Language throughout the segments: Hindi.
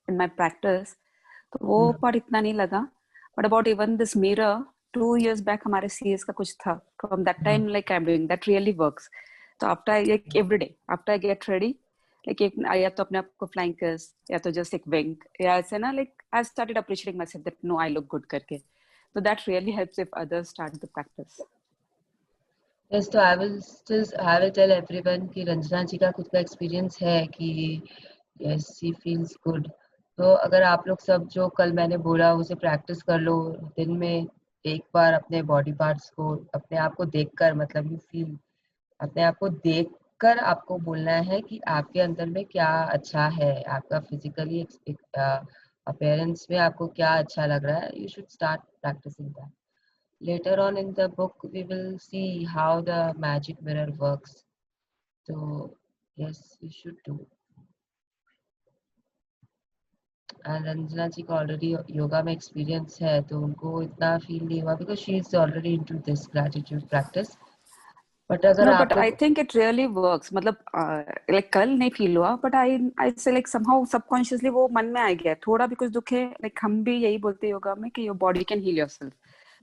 in my practice. तो वो part इतना नहीं लगा. But about even this mirror, 2 years back हमारे CS का कुछ था. From that time, like I'm doing that really works. So after I like every day, after I get ready, like एक या तो अपने आप को flying kiss या तो just एक wink या ऐसे ना, like I started appreciating myself that no, I look good करके. So that really helps if others start the practice. Yes, तो I will tell everyone कि रंजना जी का खुद का एक्सपीरियंस है कि yes, she feels good. तो अगर आप लोग सब जो कल मैंने बोला उसे प्रैक्टिस कर लो दिन में एक बार अपने बॉडी पार्ट्स को अपने आप को देखकर, मतलब यू फील अपने आप को देखकर आपको बोलना है कि आपके अंदर में क्या अच्छा है, आपका फिजिकली अपीयरेंस में आपको क्या अच्छा लग रहा है. You should start practising that. Later on in the book, we will see how the magic mirror works. So, yes, you should do. And Ranjana ji को already yoga में experience है, तो उनको इतना feel नहीं हुआ because she is already into this gratitude practice. But अगर No, आप but I लोग think it really works. मतलब like कल नहीं feel हुआ, but I say like somehow subconsciously वो मन में आ गया. थोड़ा भी कुछ दुखे, like हम भी यही बोलते हैं योगा में कि your body can heal yourself.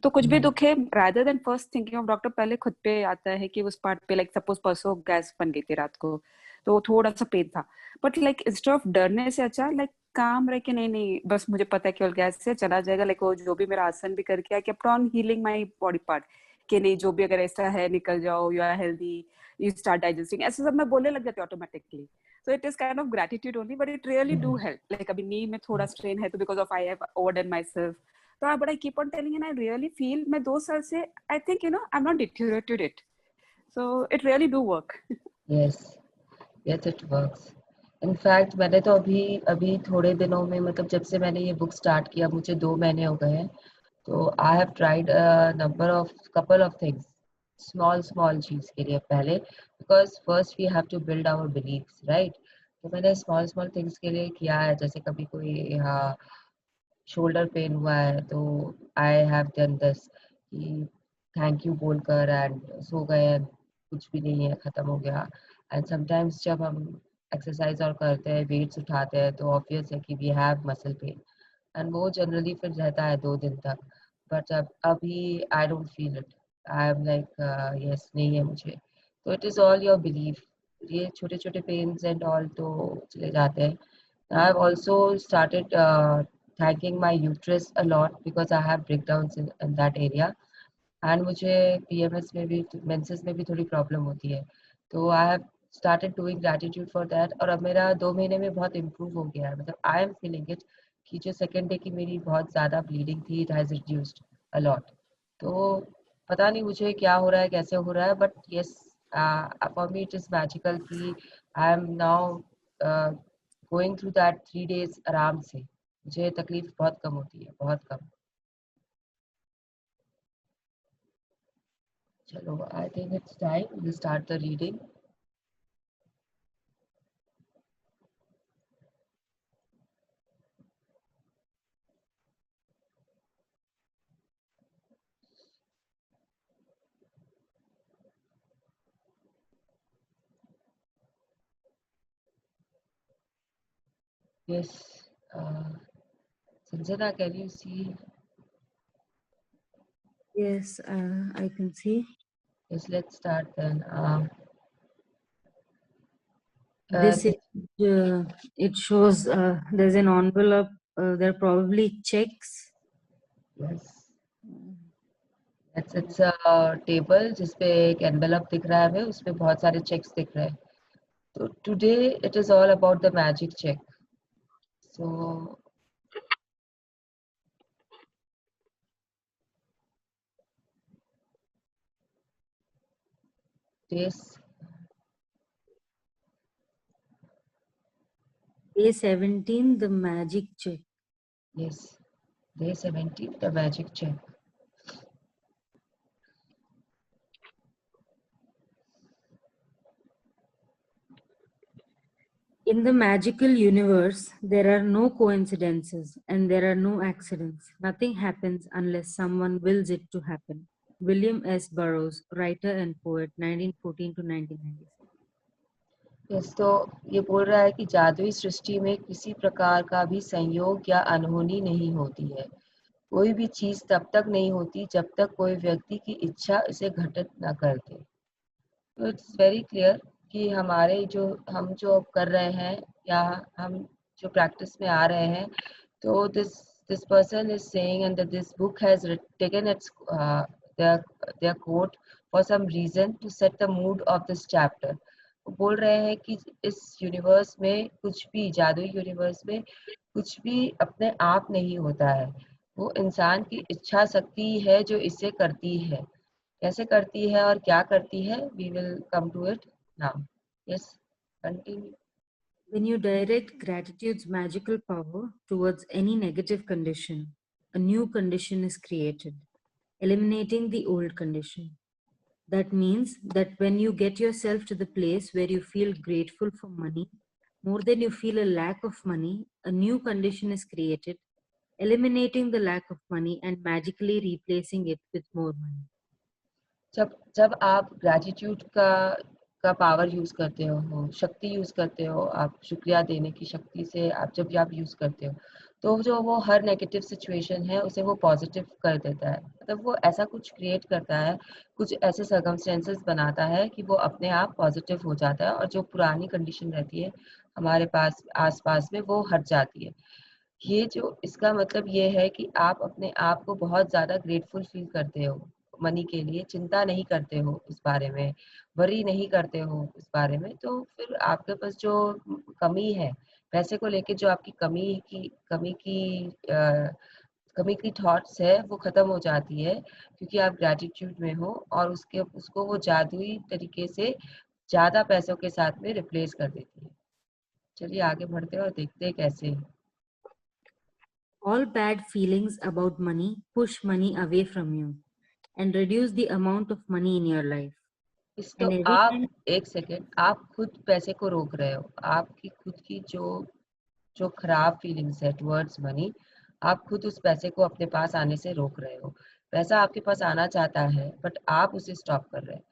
तो कुछ भी दुखे, rather than first thinking of doctor, पहले खुद पे आता है कि उस पार्ट पे like suppose परसों गैस बन गई थी रात को, तो थोड़ा सा पेन था. But like instead of डरने से अच्छा like काम रह के नहीं नहीं बस मुझे पता है केवल गैस से चला जाएगा. like वो जो भी मेरा आसन भी करके I kept on healing my body part. कि नहीं जो भी अगर ऐसा है निकल जाओ, you are healthy, you start digesting, ऐसे सब मैं बोलने लग जाती हूँ automatically. So it is kind of gratitude only, but it really do help. Like अभी नी में थोड़ा स्ट्रेन है तो because of I have overdone my self, तो but I keep on telling and I really feel मैं 2 साल से I think I am not deteriorated it. So it really do work. yes, yes, it works. In fact, मैंने तो अभी थोड़े दिनों में, मतलब जब से मैंने ये बुक स्टार्ट किया मुझे 2 महीने हो गए हैं, तो I have tried couple of things, small चीज के लिए पहले, because first we have to build our beliefs, right? तो मैंने small things के लिए किया है. जैसे कभी कोई शोल्डर पेन हुआ है तो आई हैव डन दिस कि थैंक यू बोलकर एंड सो गए, कुछ भी नहीं है, खत्म हो गया. एंड समटाइम्स जब हम एक्सरसाइज और करते हैं, वेट्स उठाते हैं, तो ऑब्वियस है कि we have muscle pain and वो जनरली फिर रहता है 2 दिन तक. बट अभी I don't feel it. I am like yes, नहीं है मुझे. तो it is all your belief. ये छोटे छोटे पेन्स एंड ऑल तो चले जाते हैं. I have also started thanking my uterus a lot because I have breakdowns in that area. And मुझे PMS में भी, menses में भी थोड़ी प्रॉब्लम होती है, तो I have started doing gratitude for that. और अब मेरा 2 महीने में बहुत इम्प्रूव हो गया है. मतलब आई एम फीलिंग इट कि जो सेकेंड डे की मेरी बहुत ज़्यादा ब्लीडिंग थी, it has reduced a lot. तो पता नहीं मुझे क्या हो रहा है, कैसे हो रहा है, but yes, for me it is magical कि I am now going through that 3 days आराम से. मुझे तकलीफ बहुत कम होती है, बहुत कम. चलो, I think it's time we start the reading. Yes, Sanjana, can you see? Yes, I can see. Yes, let's start then. This is, it shows there's an envelope. There are probably checks. Yes. It's a table जिसपे एक envelope दिख रहा है हमें, उसपे बहुत सारे checks दिख रहे हैं. So today it is all about the magic check. So Day 17, the magic check. yes, day 17, the magic check. In the magical universe, there are no coincidences and there are no accidents. Nothing happens unless someone wills it to happen. William S. Burroughs, writer and poet, 1914 to 1996. Yes, तो ये बोल रहा है कि जादुई सृष्टि में किसी प्रकार का भी संयोग या अनहोनी नहीं होती है। कोई भी चीज तब तक नहीं होती जब तक कोई व्यक्ति की इच्छा इसे घटित न कर दे। तो इट्स वेरी क्लियर कि हमारे हम जो अब कर रहे हैं या हम जो प्रैक्टिस में आ रहे हैं, तो this person is saying and that this book has taken its their quote for some reason to set the mood of this chapter. वो बोल रहे हैं कि इस यूनिवर्स में कुछ भी, जादुई यूनिवर्स में कुछ भी अपने आप नहीं होता है। वो इंसान की इच्छा शक्ति है जो इसे करती है। कैसे करती है और क्या करती है, we will come to it now. Yes, continue. When you direct gratitude's magical power towards any negative condition, a new condition is created, eliminating the old condition. That means that when you get yourself to the place where you feel grateful for money more than you feel a lack of money, a new condition is created, eliminating the lack of money and magically replacing it with more money. जब आप ग्रैटिट्यूड का पावर यूज करते हो, शक्ति यूज करते हो, आप शुक्रिया देने की शक्ति से आप यूज करते हो, तो जो वो हर नेगेटिव सिचुएशन है उसे वो पॉजिटिव कर देता है। मतलब वो ऐसा कुछ क्रिएट करता है, कुछ ऐसे सर्कमस्टेंसेस बनाता है कि वो अपने आप पॉजिटिव हो जाता है और जो पुरानी कंडीशन रहती है हमारे पास आसपास में वो हट जाती है। ये जो इसका मतलब ये है कि आप अपने आप को बहुत ज़्यादा ग्रेटफुल फील करते हो मनी के लिए, चिंता नहीं करते हो इस बारे में, वरी नहीं करते हो इस बारे में, तो फिर आपके पास जो कमी है, पैसे को लेके जो आपकी कमी की थॉट्स है वो ख़त्म हो जाती है, क्योंकि आप ग्रैटिट्यूड में हो और उसको वो जादुई तरीके से ज़्यादा पैसों के साथ में रिप्लेस कर देती है। चलिए आगे बढ़ते हैं और देखते हैं कैसे। All bad feelings about money push money away from you and reduce the amount of money in your life. तो And every आप time एक सेकेंड, आप खुद पैसे को रोक रहे हो। आपकी खुद की जो खराब फीलिंग्स है टुवर्ड्स मनी, आप खुद उस पैसे को अपने पास आने से रोक रहे हो। पैसा आपके पास आना चाहता है बट आप उसे स्टॉप कर रहे हैं।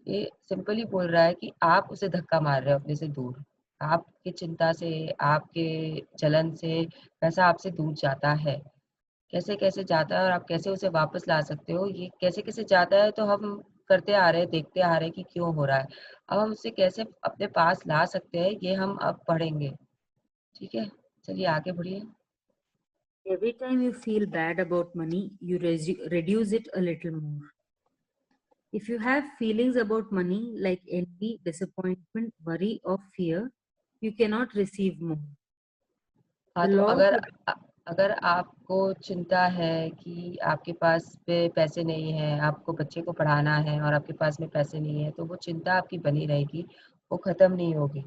ये सिंपली बोल रहा है कि आप उसे धक्का मार रहे हो अपने से दूर। आपकी चिंता से, आपके जलन से पैसा आपसे दूर जाता है। कैसे-कैसे जाता है और आप कैसे उसे वापस ला सकते हो, ये कैसे-कैसे जाता है तो हम करते आ रहे हैं, देखते आ रहे हैं कि क्यों हो रहा है। अब हम उसे कैसे अपने पास ला सकते हैं, ये हम अब पढ़ेंगे। ठीक है? चलिए आगे बढ़िए। every time you feel bad about money, you reduce it a little more. If you have feelings about money like envy, disappointment, worry, or fear, you cannot receive more. हाँ, The तो law of अगर आपको चिंता है कि आपके पास में पैसे नहीं हैं, आपको बच्चे को पढ़ाना है और आपके पास में पैसे नहीं है, तो वो चिंता आपकी बनी रहेगी, वो ख़त्म नहीं होगी।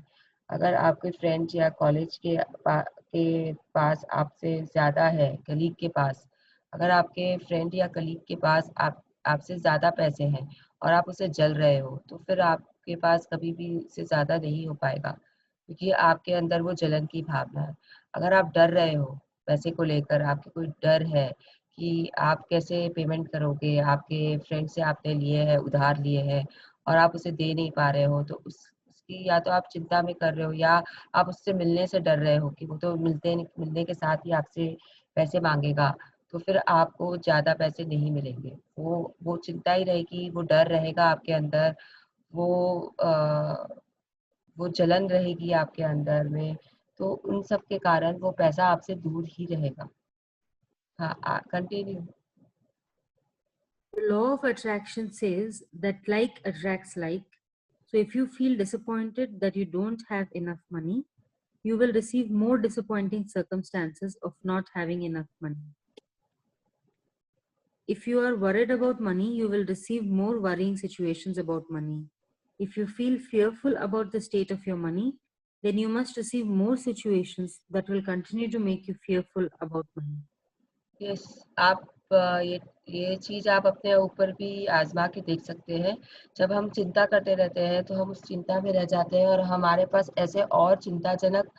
अगर आपके फ्रेंड्स या कॉलेज के पास आपसे ज़्यादा है, कलीग के पास, अगर आपके फ्रेंड या कलीग के पास आपसे ज़्यादा पैसे हैं और आप उससे जल रहे हो, तो फिर आपके पास कभी भी उससे ज़्यादा नहीं हो पाएगा, क्योंकि आपके अंदर वो जलन की भावना है। अगर आप डर रहे हो पैसे को लेकर, आपके कोई डर है कि आप कैसे पेमेंट करोगे, आपके फ्रेंड से आपने लिए हैं, उधार लिए हैं और आप उसे दे नहीं पा रहे हो, तो उसकी या तो आप चिंता में कर रहे हो या आप उससे मिलने से डर रहे हो कि वो तो मिलने के साथ ही आपसे पैसे माँगेगा, तो फिर आपको ज़्यादा पैसे नहीं मिलेंगे। वो चिंता ही रहेगी, वो डर रहेगा आपके अंदर, वो वो जलन रहेगी आपके अंदर में, तो उन सब के कारण वो पैसा आपसे दूर ही रहेगा। हाँ, continue. The law of attraction says that like attracts like. So if you feel disappointed that you don't have enough money, you will receive more disappointing circumstances of not having enough money. If you are worried about money, you will receive more worrying situations about money. If you feel fearful about the state of your money, then you must receive more situations that will continue to make you fearful about money. Yes, आप ये चीज़ आप अपने ऊपर भी आज़मा के देख सकते हैं। जब हम चिंता करते रहते हैं, तो हम उस चिंता में रह जाते हैं और हमारे पास ऐसे और चिंताजनक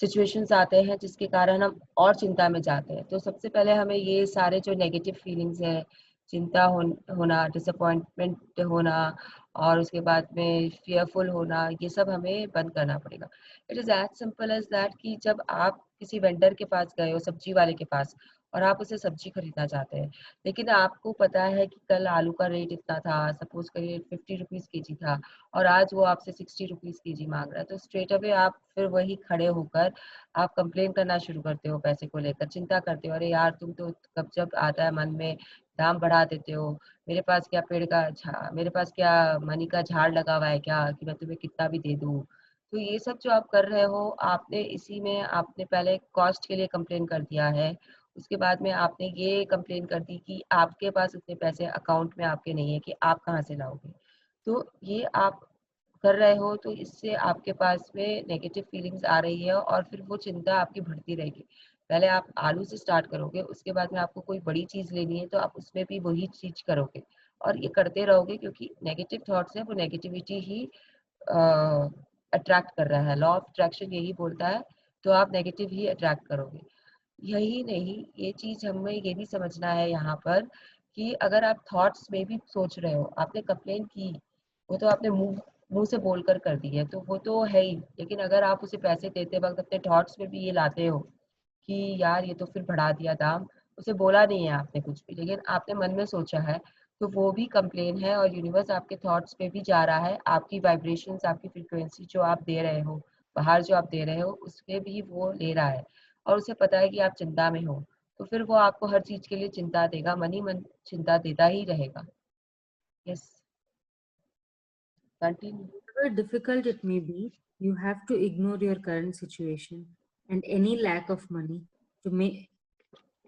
सिचुएशंस आते हैं, जिसके कारण हम और चिंता में जाते हैं। तो सबसे पहले हमें ये सारे जो नेगेटिव फीलिंग्स हैं चिंता होना, डिसअपॉइंटमेंट होना और उसके बाद में फियरफुल होना, ये सब हमें बंद करना पड़ेगा। It is as simple as that कि जब आप किसी वेंडर के पास गए हो, सब्जी वाले के पास, और आप उससे सब्जी खरीदना चाहते हैं, लेकिन आपको पता है कि कल आलू का रेट इतना था, सपोज करिए 50 रुपीज़ केजी था, और आज वो आपसे 60 रुपीज़ केजी मांग रहा है, तो स्ट्रेट अवे आप फिर वही खड़े होकर आप कंप्लेन करना शुरू करते हो, पैसे को लेकर चिंता करते हो, अरे यार तुम तो कब जब आता है मन में दाम बढ़ा देते हो, मेरे पास क्या मेरे पास क्या मनी का झाड़ लगा हुआ है क्या कि मैं तुम्हें कितना भी दे दूं। तो ये सब जो आप कर रहे हो, आपने इसी में आपने पहले कॉस्ट के लिए कंप्लेन कर दिया है, उसके बाद में आपने ये कंप्लेन कर दी कि आपके पास उतने पैसे अकाउंट में आपके नहीं है कि आप कहाँ से लाओगे। तो ये आप कर रहे हो, तो इससे आपके पास में नेगेटिव फीलिंग्स आ रही है और फिर वो चिंता आपकी बढ़ती रहेगी। पहले आप आलू से स्टार्ट करोगे, उसके बाद में आपको कोई बड़ी चीज़ लेनी है तो आप उसमें भी वही चीज़ करोगे, और ये करते रहोगे क्योंकि नेगेटिव थॉट्स है, वो नेगेटिविटी ही अट्रैक्ट कर रहा है। लॉ ऑफ अट्रैक्शन यही बोलता है, तो आप नेगेटिव ही अट्रैक्ट करोगे। यही नहीं, ये चीज़ हमें ये भी समझना है यहाँ पर कि अगर आप थॉट्स में भी सोच रहे हो, आपने कंप्लेन की, वो तो आपने मुंह मुंह से बोलकर कर दी है, तो वो तो है ही, लेकिन अगर आप उसे पैसे देते वक्त अपने थॉट्स में भी ये लाते हो कि यार ये तो फिर बढ़ा दिया दाम, उसे बोला नहीं है आपने कुछ भी, लेकिन आपने मन में सोचा है, तो वो भी कंप्लेन है, और यूनिवर्स आपके थॉट्स पे भी जा रहा है, आपकी वाइब्रेशंस, आपकी फ्रीक्वेंसी जो आप दे रहे हो, बाहर जो आप दे रहे हो, उसके भी वो ले रहा है, और उसे पता है कि आप चिंता में हो, तो फिर वो आपको हर चीज के लिए चिंता देगा, मन ही मन चिंता देता ही रहेगा। Yes, continue. However difficult it may be, you have to ignore your current situation and any lack of money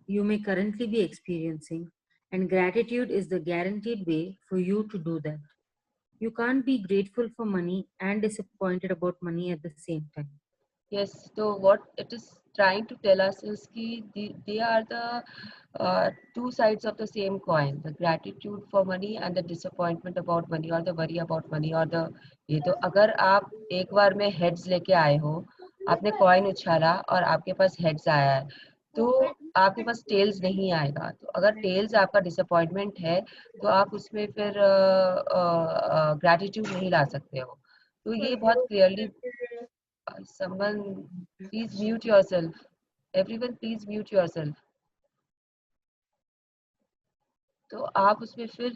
you may currently be experiencing, and gratitude is the guaranteed way for you to do that. You can't be grateful for money and disappointed about money at the same time. Yes, so what it is trying to tell us is कि they are the two sides of the same coin, the gratitude for money and the disappointment about money or the worry about money or the ये। तो अगर आप एक बार में हेड्स लेके आए हो, आपने कॉइन उछाला और आपके पास हेड्स आया है, तो आपके पास टेल्स नहीं आएगा। तो अगर टेल्स आपका डिसअपॉइंटमेंट है, तो आप उसमें फिर ग्रैटिट्यूड नहीं ला सकते हो। तो ये बहुत clearly someone, please mute yourself. Everyone, please mute yourself. तो आप उसमें फिर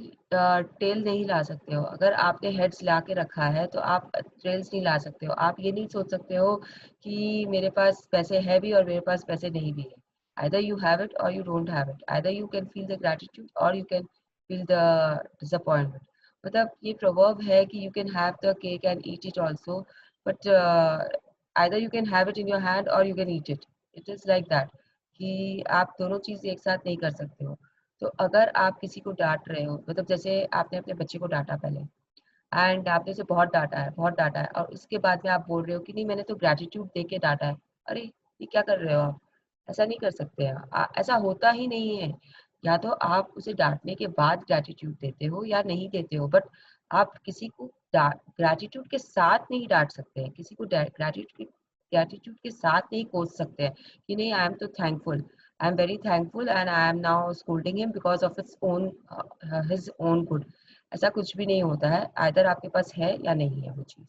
टेल नहीं ला सकते हो। अगर आपने हेड्स ला के रखा है तो आप टेल्स नहीं ला सकते हो। आप ये नहीं सोच सकते हो कि मेरे पास पैसे है भी और मेरे पास पैसे नहीं भी है। Either you have it or you don't have it. Either you can feel the gratitude or you can feel the disappointment. मतलब ये proverb है कि you can have the cake and eat it also, but either you can have it in your hand or you can eat it. It is like that कि आप दोनों चीज़ एक साथ नहीं कर सकते हो। तो अगर आप किसी को डांट रहे हो, मतलब जैसे आपने अपने बच्चे को डांटा पहले, एंड आपने उसे बहुत डांटा है, और उसके बाद में आप बोल रहे हो कि नहीं मैंने तो ग्रेटिट्यूड दे के डांटा है। अरे ये क्या कर रहे हो आप? ऐसा नहीं कर सकते हैं, ऐसा होता ही नहीं है। या तो आप उसे डांटने के बाद ग्रेटिट्यूड देते हो या नहीं देते हो, बट आप किसी को ग्रेटिट्यूड के साथ नहीं डांट सकते हैं, किसी को ग्रेटिट्यूड के साथ नहीं कोस सकते हैं कि नहीं आई एम तो thankful, I am very thankful and I am now scolding him because of his own good. ऐसा कुछ भी नहीं होता है, आइदर आपके पास है या नहीं है वो चीज।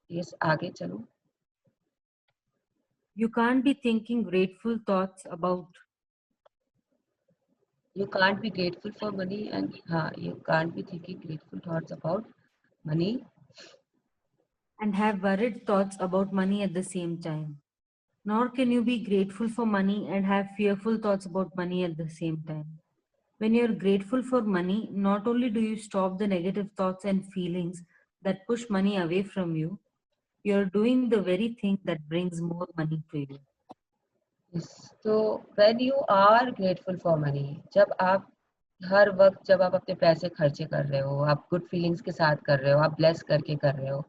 यस, आगे चलो। You can't be thinking grateful thoughts about You can't be grateful for money and हाँ, you can't be thinking grateful thoughts about money and have worried thoughts about money at the same time. Nor can you be grateful for money and have fearful thoughts about money at the same time. When you're grateful for money, not only do you stop the negative thoughts and feelings that push money away from you, you're doing the very thing that brings more money to you. yes. तो when you are grateful for money, जब आप हर वक्त जब आप अपने पैसे खर्चे कर रहे हो, आप गुड फीलिंग्स के साथ कर रहे हो, आप ब्लेस करके कर रहे हो,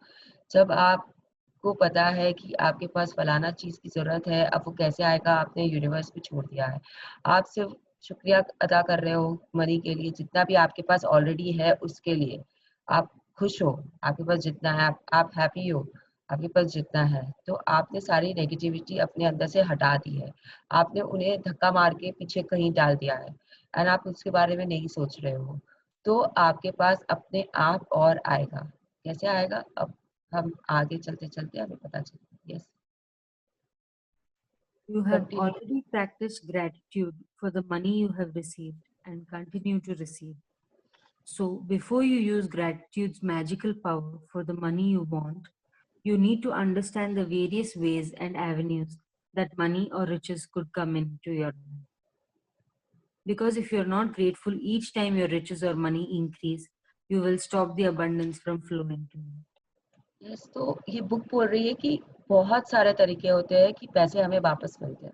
जब आपको पता है कि आपके पास फलाना चीज़ की ज़रूरत है, अब वो कैसे आएगा आपने यूनिवर्स पे छोड़ दिया है। आप सिर्फ शुक्रिया अदा कर रहे हो मनी के लिए, जितना भी आपके पास ऑलरेडी है उसके लिए। आप खुश हो, आपके पास जितना है आप हैप्पी हो, आपके पास जितना है, तो आपने सारी नेगेटिविटी अपने अंदर से हटा दी है, आपने उन्हें धक्का मार के पीछे कहीं डाल दिया है एंड आप उसके बारे में नहीं सोच रहे हो, तो आपके पास अपने आप और आएगा। कैसे आएगा, अब हम आगे चलते चलते हमें पता चलता। Yes, You have continue. already practiced gratitude for the money you have received and continue to receive. So, before you use gratitude's magical power for the money you want, you need to understand the various ways and avenues that money or riches could come into your life. Because if you're not grateful each time your riches or money increase, you will stop the abundance from flowing to you. Yes, तो ये बुक बोल रही है कि बहुत सारे तरीके होते हैं कि पैसे हमें वापस मिलते हैं।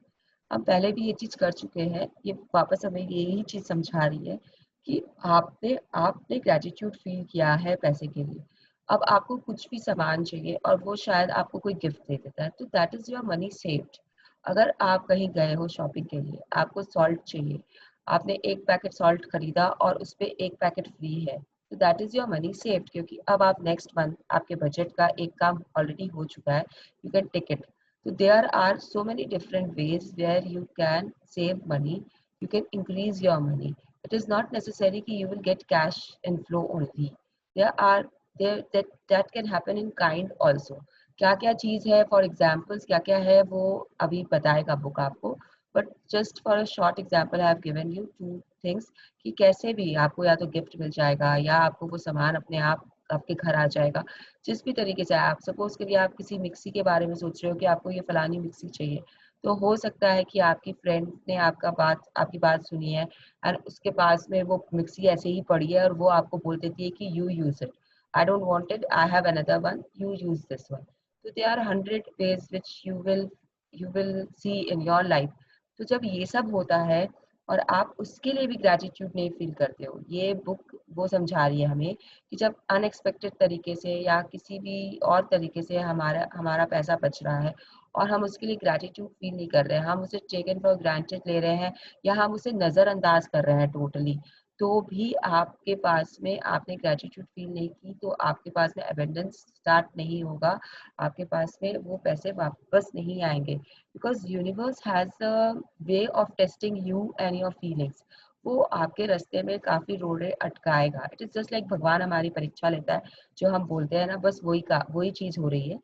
हम पहले भी ये चीज़ कर चुके हैं, ये वापस हमें यही चीज़ समझा रही है कि आपने आपने ग्रेटिट्यूड फील किया है पैसे के लिए। अब आपको कुछ भी सामान चाहिए और वो शायद आपको कोई गिफ्ट दे देता है, तो that is your money saved. अगर आप कहीं गए हो शॉपिंग के लिए, आपको सॉल्ट चाहिए, आपने 1 पैकेट सॉल्ट खरीदा और उस पे 1 पैकेट फ्री है, तो that is your money saved, क्योंकि अब आप नेक्स्ट मंथ आपके बजट का एक काम ऑलरेडी हो चुका है, यू कैन टेक इट। तो there are so many different ways where you can save money, you can increase your money. It is not necessary कि you will get cash in flow only, there are there that can happen in kind also. क्या क्या चीज़ है, फॉर एग्जाम्पल्स क्या क्या है वो अभी बताएगा बुक आपको, but just for a short example I have given you 2 things कि कैसे भी आपको या तो गिफ्ट मिल जाएगा या आपको वो सामान अपने आप आपके घर आ जाएगा। जिस भी तरीके से आप सपोज करिए आप किसी मिक्सी के बारे में सोच रहे हो कि आपको ये फलानी मिक्सी चाहिए, तो हो सकता है कि आपकी फ्रेंड ने आपकी बात सुनी है एंड उसके पास में वो मिक्सी ऐसे ही पड़ी है और वो आपको बोल देती है कि you use it, I don't want it, I have another one, you use this one. तो they are 100 ways which you will see in your life। तो जब ये सब होता है और आप उसके लिए भी ग्रेटिट्यूड नहीं फील करते हो, ये बुक वो समझा रही है हमें कि जब अनएक्सपेक्टेड तरीके से या किसी भी और तरीके से हमारा हमारा पैसा बच रहा है और हम उसके लिए ग्रेटिट्यूड फील नहीं कर रहे हैं, हम उसे टेकन फॉर ग्रांटेड ले रहे हैं या हम उसे नज़रअंदाज कर रहे हैं टोटली, तो भी आपके पास में आपने ग्रेटिट्यूड फील नहीं की तो आपके पास में अबेंडेंस स्टार्ट नहीं होगा, आपके पास में वो पैसे वापस नहीं आएंगे। Because universe has a way of testing you and your feelings. वो आपके रास्ते में काफ़ी रोड़े अटकाएगा। इट इज़ जस्ट लाइक भगवान हमारी परीक्षा लेता है, जो हम बोलते हैं ना, बस वही चीज़ हो रही है।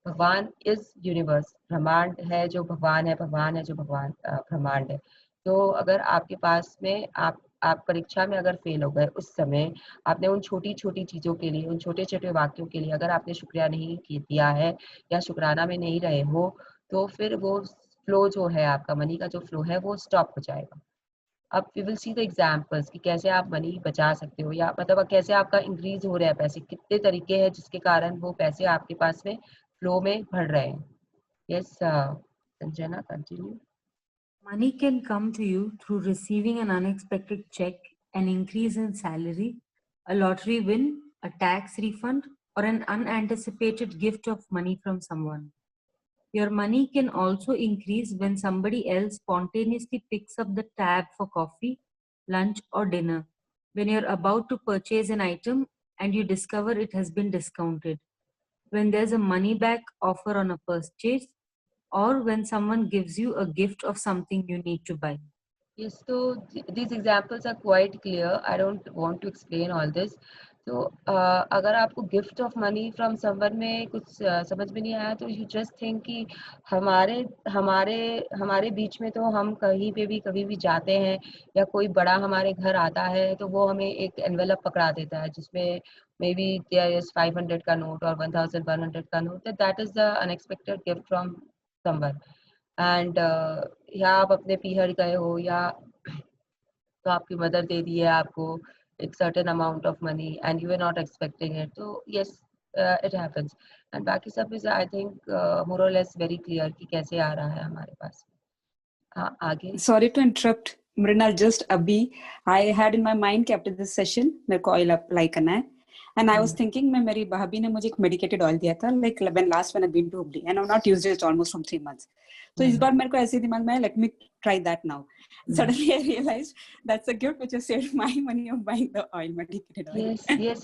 भगवान इज यूनिवर्स, ब्रह्मांड है जो भगवान है जो भगवान ब्रह्मांड है। तो अगर आपके पास में आप परीक्षा में अगर फेल हो गए, उस समय आपने उन छोटी छोटी चीज़ों के लिए, उन छोटे छोटे वाक्यों के लिए अगर आपने शुक्रिया नहीं किया है या शुक्राना में नहीं रहे हो, तो फिर वो फ्लो जो है, आपका मनी का जो फ्लो है वो स्टॉप हो जाएगा। अब we will see the examples कि कैसे आप मनी बचा सकते हो या मतलब कैसे आपका इंक्रीज हो रहा है पैसे, कितने तरीके हैं जिसके कारण वो पैसे आपके पास में फ्लो में बढ़ रहे हैं। Yes Sanjana, continue. Money can come to you through receiving an unexpected check, an increase in salary, a lottery win, a tax refund, or an unanticipated gift of money from someone. Your money can also increase when somebody else spontaneously picks up the tab for coffee, lunch, or dinner, when you're about to purchase an item and you discover it has been discounted, when there's a money back offer on a purchase, or when someone gives you a gift of something you need to buy. Yes, so these examples are quite clear. I don't want to explain all this. तो अगर आपको gift of money from someone में कुछ समझ में नहीं आया, तो यू जस्ट थिंक कि हमारे हमारे हमारे बीच में तो हम कहीं पे भी कभी भी जाते हैं या कोई बड़ा हमारे घर आता है तो वो हमें एक एनवेलप पकड़ा देता है जिसमें मे बी देयर इज 500 का नोट और 1100 का note, that is the unexpected gift from someone. And या आप अपने पीहर गए हो या तो आपकी मदर दे दी है आपको एक certain amount of money and you are not expecting it, तो यस इट हैपेंस। एंड बाकी सब इज आई थिंक मोर और लेस वेरी क्लियर कि कैसे आ रहा है हमारे पास। हाँ, आगे। Sorry to interrupt, Mrinal, just अभी I had in my mind कि after this session मेरे को oil apply करना है, and I was thinking मैं मेरी भाभी ने मुझे एक medicated oil दिया था like when I've been to Hubli and I've not used it almost from 3 months. तो इस बार मेरे को ऐसे दिमाग में let me try that now. Suddenly I realized that's a gift which has saved my money of buying the oil, medicated oil. Yes.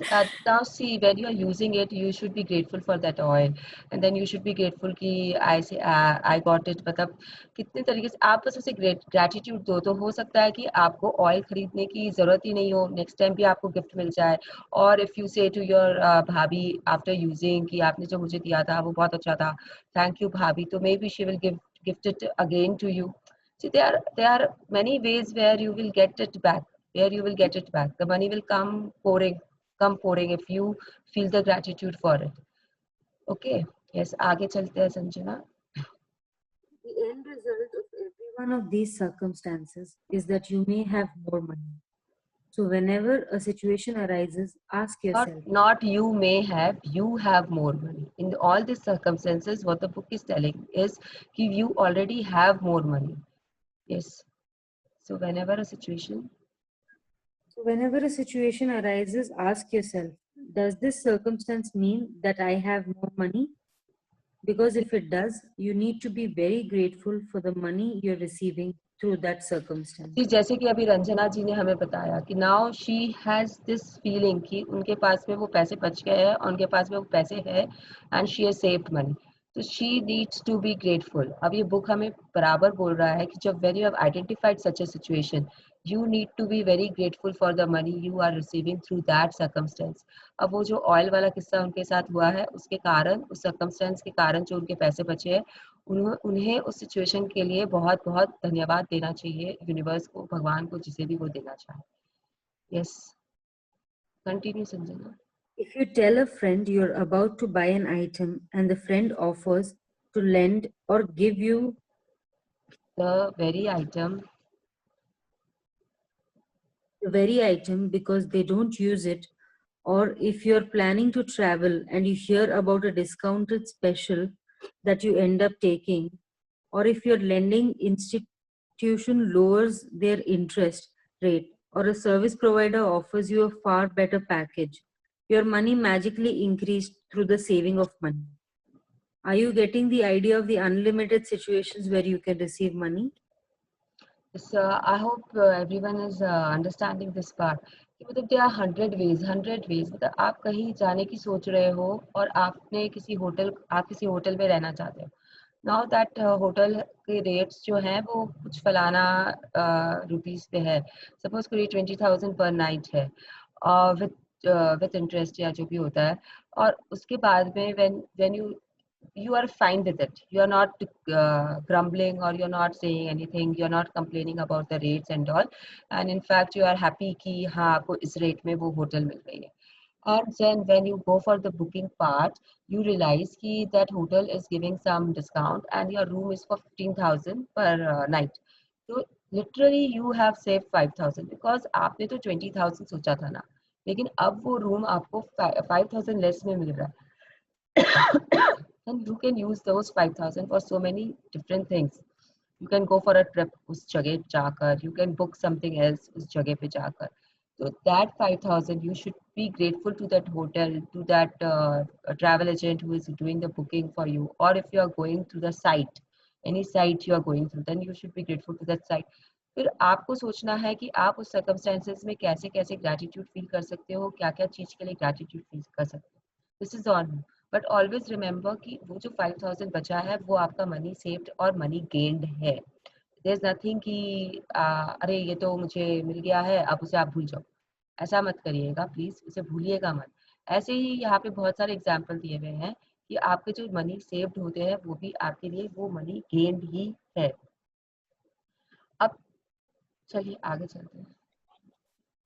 Now see, when you are using it, you should be grateful for that oil, and then you should be grateful कि I got it. मतलब कितने तरीके से आप बस उसे gratitude दो, तो हो सकता है कि आपको ऑयल खरीदने की जरूरत ही नहीं हो, नेक्स्ट टाइम भी आपको गिफ्ट मिल जाए. और इफ यू से टू योर भाभी आफ्टर यूजिंग कि आपने जो मुझे दिया था वो बहुत अच्छा था, थैंक यू भाभी, तो may be she will gift it again to you. See, there are many ways where you will get it back. The money will come pouring if you feel the gratitude for it. Okay. Yes. आगे चलते हैं Sanjana. The end result of every one of these circumstances is that you may have more money. So whenever a situation arises, ask yourself. Not you may have, you have more money. In all these circumstances, what the book is telling is that you already have more money. Yes. So whenever a situation arises, ask yourself, does this circumstance mean that I have more money? Because if it does, you need to be very grateful for the money you're receiving through that circumstance. जी, जैसे कि अभी रंजना जी ने हमें बताया कि now she has this feeling कि उनके पास में वो पैसे बच गए हैं और उनके पास में वो पैसे हैं and she has saved money, तो she needs to be grateful. अब ये बुक हमें बराबर बोल रहा है कि जब when you have identified such a situation, you need to be very grateful for the money you are receiving through that circumstance. अब वो जो ऑयल वाला किस्सा उनके साथ हुआ है, उसके कारण, उस सर्कमस्टेंस के कारण जो उनके पैसे बचे हैं, उन्हें उस सिचुएशन के लिए बहुत बहुत धन्यवाद देना चाहिए यूनिवर्स को, भगवान को, जिसे भी वो देना चाहे. Yes, continue Sanjana. If you tell a friend you're about to buy an item and the friend offers to lend or give you the very item because they don't use it, or if you're planning to travel and you hear about a discounted special that you end up taking, or if your lending institution lowers their interest rate, or a service provider offers you a far better package, your money magically increased through the saving of money. Are you getting the idea of the unlimited situations where you can receive money? So I hope everyone is understanding this part. कि मतलब there are 100 ways. मतलब आप कहीं जाने की सोच रहे हो और आप किसी होटल में रहना चाहते हो. Now that होटल के रेट्स जो हैं वो कुछ फलाना रुपीस पे है. सपोज करिए 20,000 पर नाइट है विथ इंटरेस्ट या जो भी होता है. और उसके बाद में when you are fine with it, you are not grumbling or you're not saying anything, you're not complaining about the rates and all, and in fact you are happy कि हाँ आपको इस रेट में वो होटल मिल गई है. And then when you go for the booking part, you realize कि that hotel is giving some discount and your room is for 15,000 per night. So literally you have saved 5,000 because आपने तो 20,000 सोचा था ना, लेकिन अब वो रूम आपको 5,000 लेस में मिल रहा है. And you can use those 5,000 for so many different things. You can go for a trip उस जगह जाकर, you can book something else उस जगह पे जाकर. So that 5,000 you should be grateful to that hotel, to that travel agent who is doing the booking for you. Or if you are going through the site, any site you are going through, then you should be grateful to that site. फिर आपको सोचना है कि आप उस circumstances में कैसे कैसे gratitude feel कर सकते हो, क्या क्या चीज़ के लिए gratitude feel कर सकते हो. This is on you. But always remember कि वो जो 5,000 बचा है वो आपका मनी सेव्ड और मनी गेन्ड है. देयर इज नथिंग कि अरे ये तो मुझे मिल गया है अब उसे आप भूल जाओ. ऐसा मत करिएगा प्लीज, उसे भूलिएगा मत. ऐसे ही यहाँ पे बहुत सारे एग्जाम्पल दिए हुए हैं कि आपके जो मनी सेव्ड होते हैं वो भी आपके लिए वो मनी गेन्ड ही है. अब चलिए आगे चलते हैं.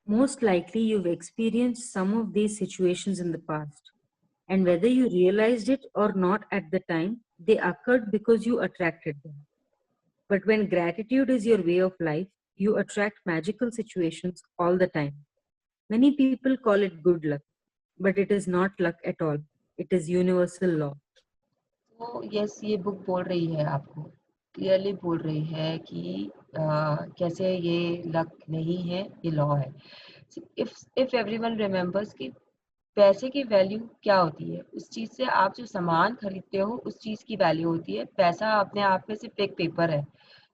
Most likely you've experienced some of these situations in the past. And whether you realized it or not at the time, they occurred because you attracted them. But when gratitude is your way of life, you attract magical situations all the time. Many people call it good luck, but it is not luck at all. It is universal law. तो यस, ये बुक बोल रही है, आपको क्लियरली बोल रही है कि कैसे ये लक नहीं है, ये लॉ है. इफ एवरीवन रिमेंबर्स कि पैसे की वैल्यू क्या होती है? उस चीज़ से आप जो सामान खरीदते हो उस चीज़ की वैल्यू होती है। पैसा अपने आप में सिर्फ़ एक पेपर है।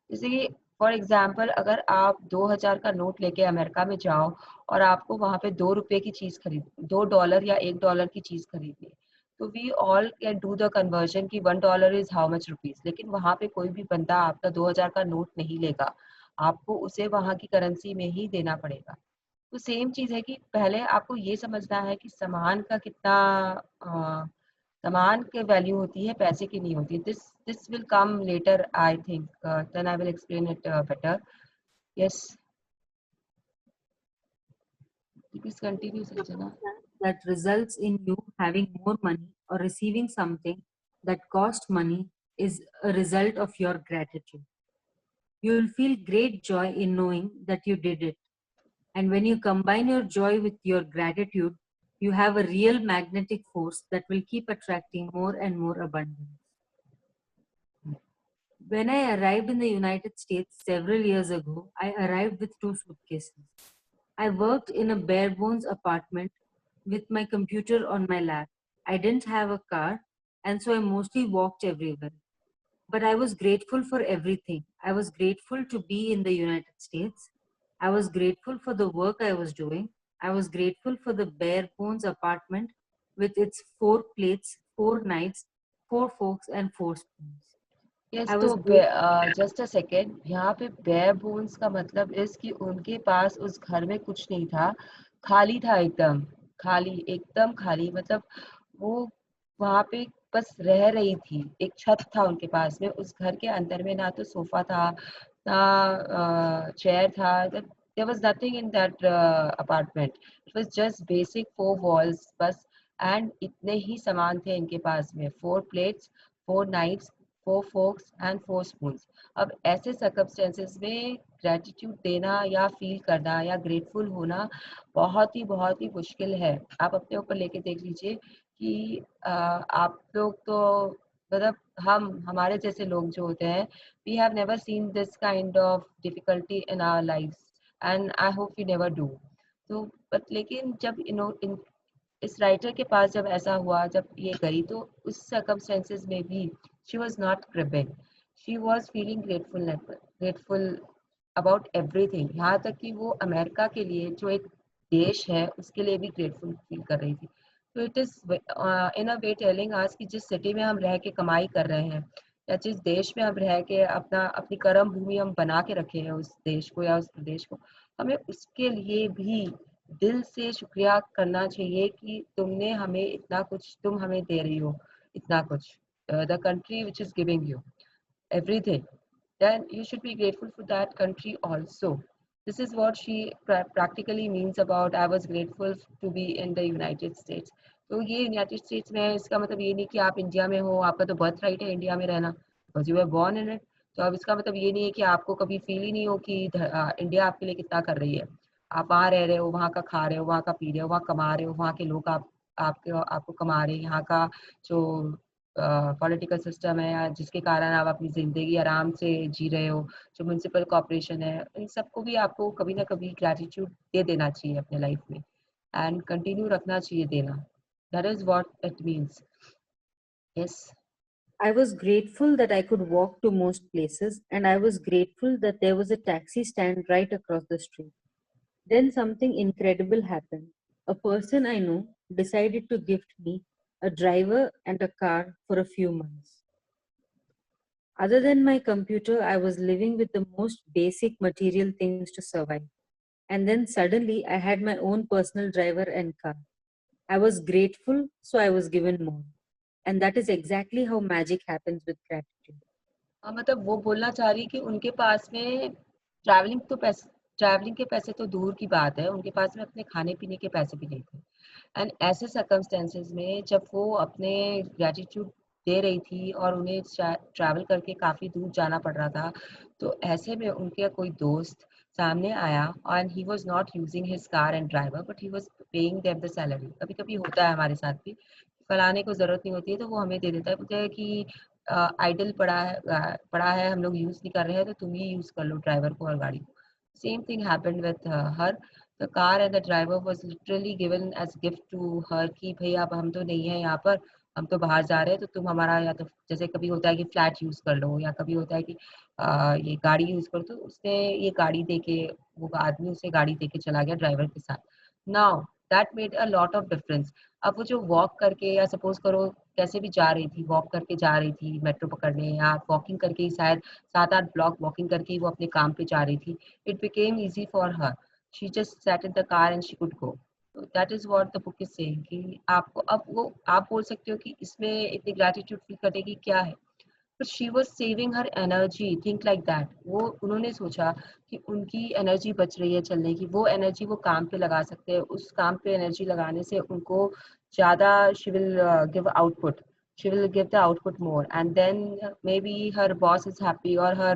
जैसे कि फॉर एग्ज़ाम्पल अगर आप 2000 का नोट लेके अमेरिका में जाओ और आपको वहाँ पे ₹2 की चीज़ खरीद $2 या $1 की चीज़ खरीदनी है, तो we all can do the conversion कि $1 इज़ हाउ मच रुपीज़, लेकिन वहाँ पे कोई भी बंदा आपका 2000 का नोट नहीं लेगा। आपको उसे वहाँ की करेंसी में ही देना पड़ेगा। तो सेम चीज़ है कि पहले आपको ये समझना है कि सामान का कितना अ, सामान की वैल्यू होती है, पैसे की नहीं होती है। This will come later I think, then I will explain it better. Yes, please continue Sanjana. That results in you having more money or receiving something that cost money is a result of your gratitude. You will feel great joy in knowing that you did it. And when you combine your joy with your gratitude, you have a real magnetic force that will keep attracting more and more abundance. When I arrived in the United States several years ago, I arrived with 2 suitcases. I worked in a bare bones apartment with my computer on my lap. I didn't have a car, and so I mostly walked everywhere. But I was grateful for everything. I was grateful to be in the United States. I was grateful for the work I was doing. I was grateful for the bare bones apartment with its 4 plates, 4 knives, 4 forks, and 4 spoons. Yes, I तो was grateful. Just a second, यहाँ पे बेयर बोन्स का मतलब इस कि उनके पास उस घर में कुछ नहीं था, खाली था, एकदम खाली, एकदम खाली। मतलब वो वहाँ पे बस रह रही थी, एक छत था उनके पास में, उस घर के अंदर में ना तो सोफा था, ना चेयर था। There was nothing in that apartment. It was just basic 4 walls बस, एंड इतने ही सामान थे इनके पास में, 4 plates, 4 knives, 4 forks and 4 spoons. अब ऐसे सर्कमस्टेंसेस में ग्रेटिट्यूड देना या फील करना या ग्रेटफुल होना बहुत ही मुश्किल है। आप अपने ऊपर लेके देख लीजिए कि आप लोग तो मतलब हमारे जैसे लोग जो होते हैं, we have never seen this kind of difficulty in our lives, and I hope we never do. तो बट लेकिन जब इस राइटर के पास जब ऐसा हुआ, जब ये गई, तो उस सर्कमस्टेंसेस में भी she was not cribbing, she was feeling grateful about everything. यहाँ तक कि वो अमेरिका के लिए, जो एक देश है, उसके लिए भी ग्रेटफुल फील कर रही थी। तो it is in a way telling us कि जिस सिटी में हम रह के कमाई कर रहे हैं, या जिस देश में हम रह के अपनी कर्म भूमि हम बना के रखे हैं उस देश को या उस प्रदेश को, हमें उसके लिए भी दिल से शुक्रिया करना चाहिए कि तुम हमें दे रही हो इतना कुछ। The country which is giving you everything, then you should be grateful for that country also. This is what she practically means about I was grateful to be in the United States. तो ये यूनाइटेड स्टेट्स में है, इसका मतलब ये नहीं कि आप इंडिया में हो, आपका तो बर्थ राइट है इंडिया में रहना, because you are born in it. तो अब इसका मतलब ये नहीं है कि आपको कभी फील ही नहीं हो कि इंडिया आपके लिए कितना कर रही है। आप वहाँ रह रहे हो, वहाँ का खा रहे हो, वहाँ का पी रहे हो, वहाँ कमा रहे हो, वहाँ के लोग आपको कमा रहे हैं। यहाँ का जो पॉलिटिकल सिस्टम है, या जिसके कारण आप अपनी ज़िंदगी आराम से जी रहे हो, जो म्युनिसिपल कॉर्पोरेशन है, इन सबको भी आपको कभी ना कभी ग्रैटिट्यूड दे देना चाहिए अपने लाइफ में, एंड कंटिन्यू रखना चाहिए देना। That is what it means. Yes. I was grateful that I could walk to most places, and I was grateful that there was a taxi stand right across the street. Then something incredible happened. A person I know decided to gift me a driver and a car for a few months. Other than my computer, I was living with the most basic material things to survive. And then suddenly, I had my own personal driver and car. I was grateful, so I was given more. And that is exactly how magic happens with gratitude. मतलब वो बोलना चाह रही कि उनके पास में ट्रैवलिंग के पैसे तो दूर की बात है, उनके पास में अपने खाने पीने के पैसे भी नहीं थे। एंड ऐसे सर्कमस्टेंसेस में जब वो अपने ग्रेटिट्यूड दे रही थी और उन्हें ट्रैवल करके काफ़ी दूर जाना पड़ रहा था, तो ऐसे में उनके कोई दोस्त सामने आया, and he was not using his car and driver, but he was paying them the salary. कभी कभी होता है हमारे साथ भी, फलाने को ज़रूरत नहीं होती है तो वो हमें दे देता है, बोलते हैं कि आइडल पड़ा है, हम लोग यूज़ नहीं कर रहे हैं, तो तुम ही यूज़ कर लो ड्राइवर को और गाड़ी को। Same thing happened with her. The car and the driver was literally given as gift to her कि भाई अब हम तो नहीं है यहाँ पर, हम तो बाहर जा रहे हैं, तो तुम हमारा, या तो जैसे कभी होता है कि फ्लैट यूज कर लो, या कभी होता है कि ये गाड़ी यूज करो, तो उसने ये गाड़ी दे के, वो आदमी उसे गाड़ी दे के चला गया ड्राइवर के साथ. Now that made a lot of difference. अब वो जो वॉक करके, या सपोज करो कैसे भी जा रही थी, वॉक करके जा रही थी मेट्रो पकड़ने, या वॉकिंग करके ही शायद 7-8 ब्लॉक वॉकिंग करके ही वो अपने काम पे जा रही थी. It became easy for her. She just sat in the car and she could go. So that is what the book is saying कि आपको अब वो आप बोल सकते हो कि इसमें इतनी gratitude feel करने की क्या है, but she was saving her energy. Think like that. वो उन्होंने सोचा कि उनकी एनर्जी बच रही है चलने की, वो एनर्जी वो काम पे लगा सकते हैं, उस काम पे एनर्जी लगाने से उनको ज़्यादा she will give output. She will give the output more, and then maybe her boss is happy, or her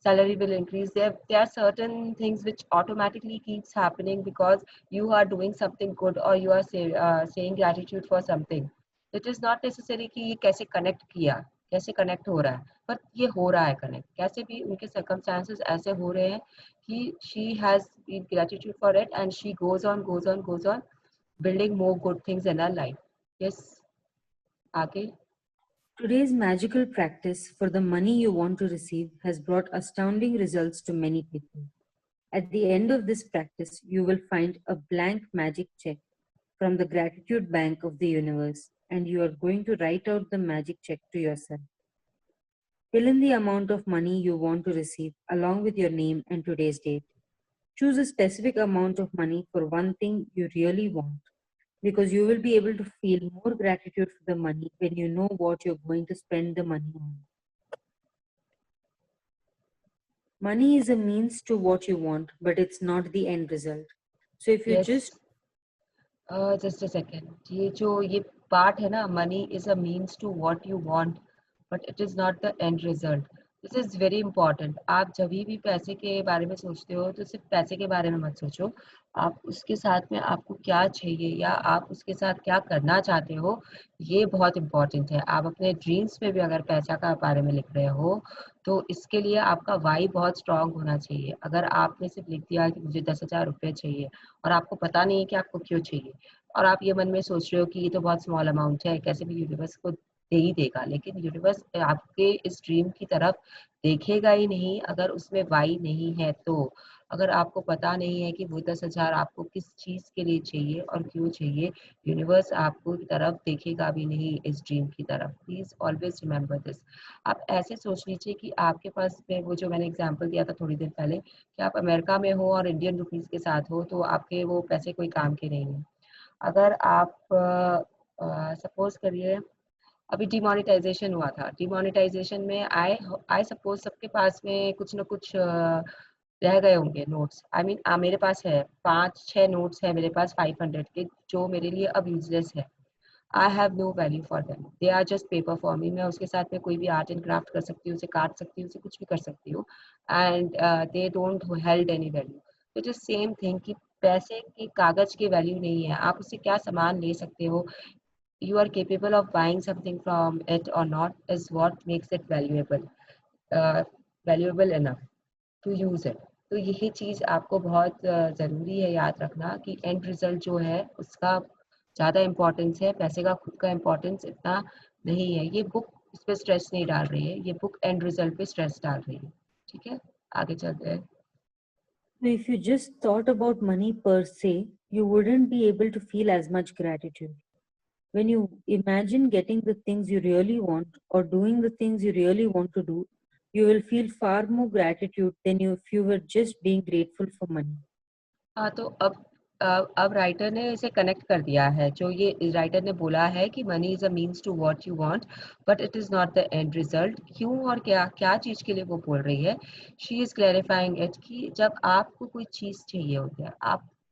salary will increase. There are certain things which automatically keeps happening because you are doing something good, or you are saying gratitude for something. It is not necessary कि ये कैसे connect किया, कैसे कनेक्ट हो रहा है, पर ये हो रहा है कनेक्ट, कैसे भी उनके सर्कमस्टांसेस ऐसे हो रहे हैं कि she has been gratitude for it, and she goes on building more good things in her life. Yes, आगे. Today's magical practice for the money you want to receive has brought astounding results to many people. At the end of this practice, you will find a blank magic check from the gratitude bank of the universe, and you are going to write out the magic check to yourself. Fill in the amount of money you want to receive along with your name and today's date. Choose a specific amount of money for one thing you really want, because you will be able to feel more gratitude for the money when you know what you're going to spend the money on. Money is a means to what you want, but it's not the end result. So if you just just a second. ये जो ये पार्ट है ना, money is a means to what you want but it is not the end result. This is very important. आप जब भी पैसे के बारे में सोचते हो तो सिर्फ पैसे के बारे में मत सोचो, आप उसके साथ में आपको क्या चाहिए, या आप उसके साथ क्या करना चाहते हो, ये बहुत इंपॉर्टेंट है. आप अपने ड्रीम्स में भी अगर पैसा का बारे में लिख रहे हो, तो इसके लिए आपका वाई बहुत स्ट्रांग होना चाहिए. अगर आपने सिर्फ लिख दिया कि मुझे 10,000 रुपये चाहिए, और आपको पता नहीं है कि आपको क्यों चाहिए, और आप ये मन में सोच रहे हो कि ये तो बहुत स्मॉल अमाउंट है, कैसे भी यूनिवर्स को दे ही देगा, लेकिन यूनिवर्स आपके इस ड्रीम की तरफ देखेगा ही नहीं अगर उसमें वाई नहीं है. तो अगर आपको पता नहीं है कि वो 10,000 आपको किस चीज़ के लिए चाहिए और क्यों चाहिए, यूनिवर्स आपको की तरफ देखेगा भी नहीं इस ड्रीम की तरफ. Please always remember this. आप ऐसे सोच लीजिए कि आपके पास में, वो जो मैंने एग्जांपल दिया था थोड़ी देर पहले, कि आप अमेरिका में हो और इंडियन रुपीस के साथ हो, तो आपके वो पैसे कोई काम के नहीं है. अगर आप सपोज करिए, अभी डिमोनेटाइजेशन हुआ था, डिमोनेटाइजेशन में आई सपोज सबके पास में कुछ ना कुछ रह गए होंगे नोट्स. आई मीन मेरे पास है 5-6 नोट्स है मेरे पास 500 के, जो मेरे लिए अब यूजलेस है. I have no value for them, they are just paper for me. मैं उसके साथ में कोई भी आर्ट एंड क्राफ्ट कर सकती हूँ, उसे काट सकती हूँ, उसे कुछ भी कर सकती हूँ, and they don't held any value. तो इट इज सेम थिंग कि पैसे के कागज की वैल्यू नहीं है. आप उससे क्या सामान ले सकते हो, you are capable of buying something from it or not, is what makes it valuable enough to use it. तो यही चीज़ आपको बहुत ज़रूरी है याद रखना कि एंड रिजल्ट जो है उसका ज़्यादा इम्पोर्टेंस है, पैसे का खुद का इम्पोर्टेंस इतना नहीं है. ये बुक इस पर स्ट्रेस नहीं डाल रही है, ये बुक एंड रिजल्ट पे स्ट्रेस डाल रही है. ठीक है, आगे चलते हैं. if you just thought about money per se, you wouldn't be able to feel as much gratitude. When you imagine getting the things you really want or doing the things you really want to do, you will feel far more gratitude than if you were just being grateful for money. हाँ, तो अब राइटर ने इसे कनेक्ट कर दिया है. जो ये राइटर ने बोला है कि money is a means to what you want but it is not the end result. क्यों और क्या क्या चीज़ के लिए वो बोल रही है, शी इज क्लैरिफाइंग इट कि जब आपको कोई चीज़ चाहिए होती है,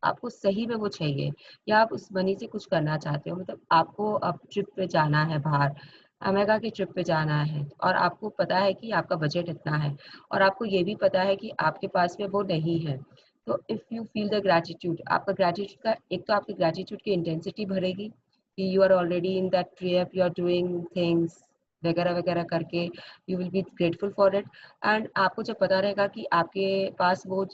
आपको सही में वो चाहिए, या आप उस मनी से कुछ करना चाहते हो, मतलब आपको अब ट्रिप पे जाना है, बाहर अमेरिका की ट्रिप पे जाना है, और आपको पता है कि आपका बजट इतना है, और आपको ये भी पता है कि आपके पास में वो नहीं है. तो if you feel the gratitude, आपका ग्रैटिट्यूड का एक तो आपकी ग्रैटिट्यूड की इंटेंसिटी बढ़ेगी कि you are already in that trip, you are doing things वगैरह वगैरह करके, you will be grateful for it. And आपको जब पता रहेगा कि आपके पास वो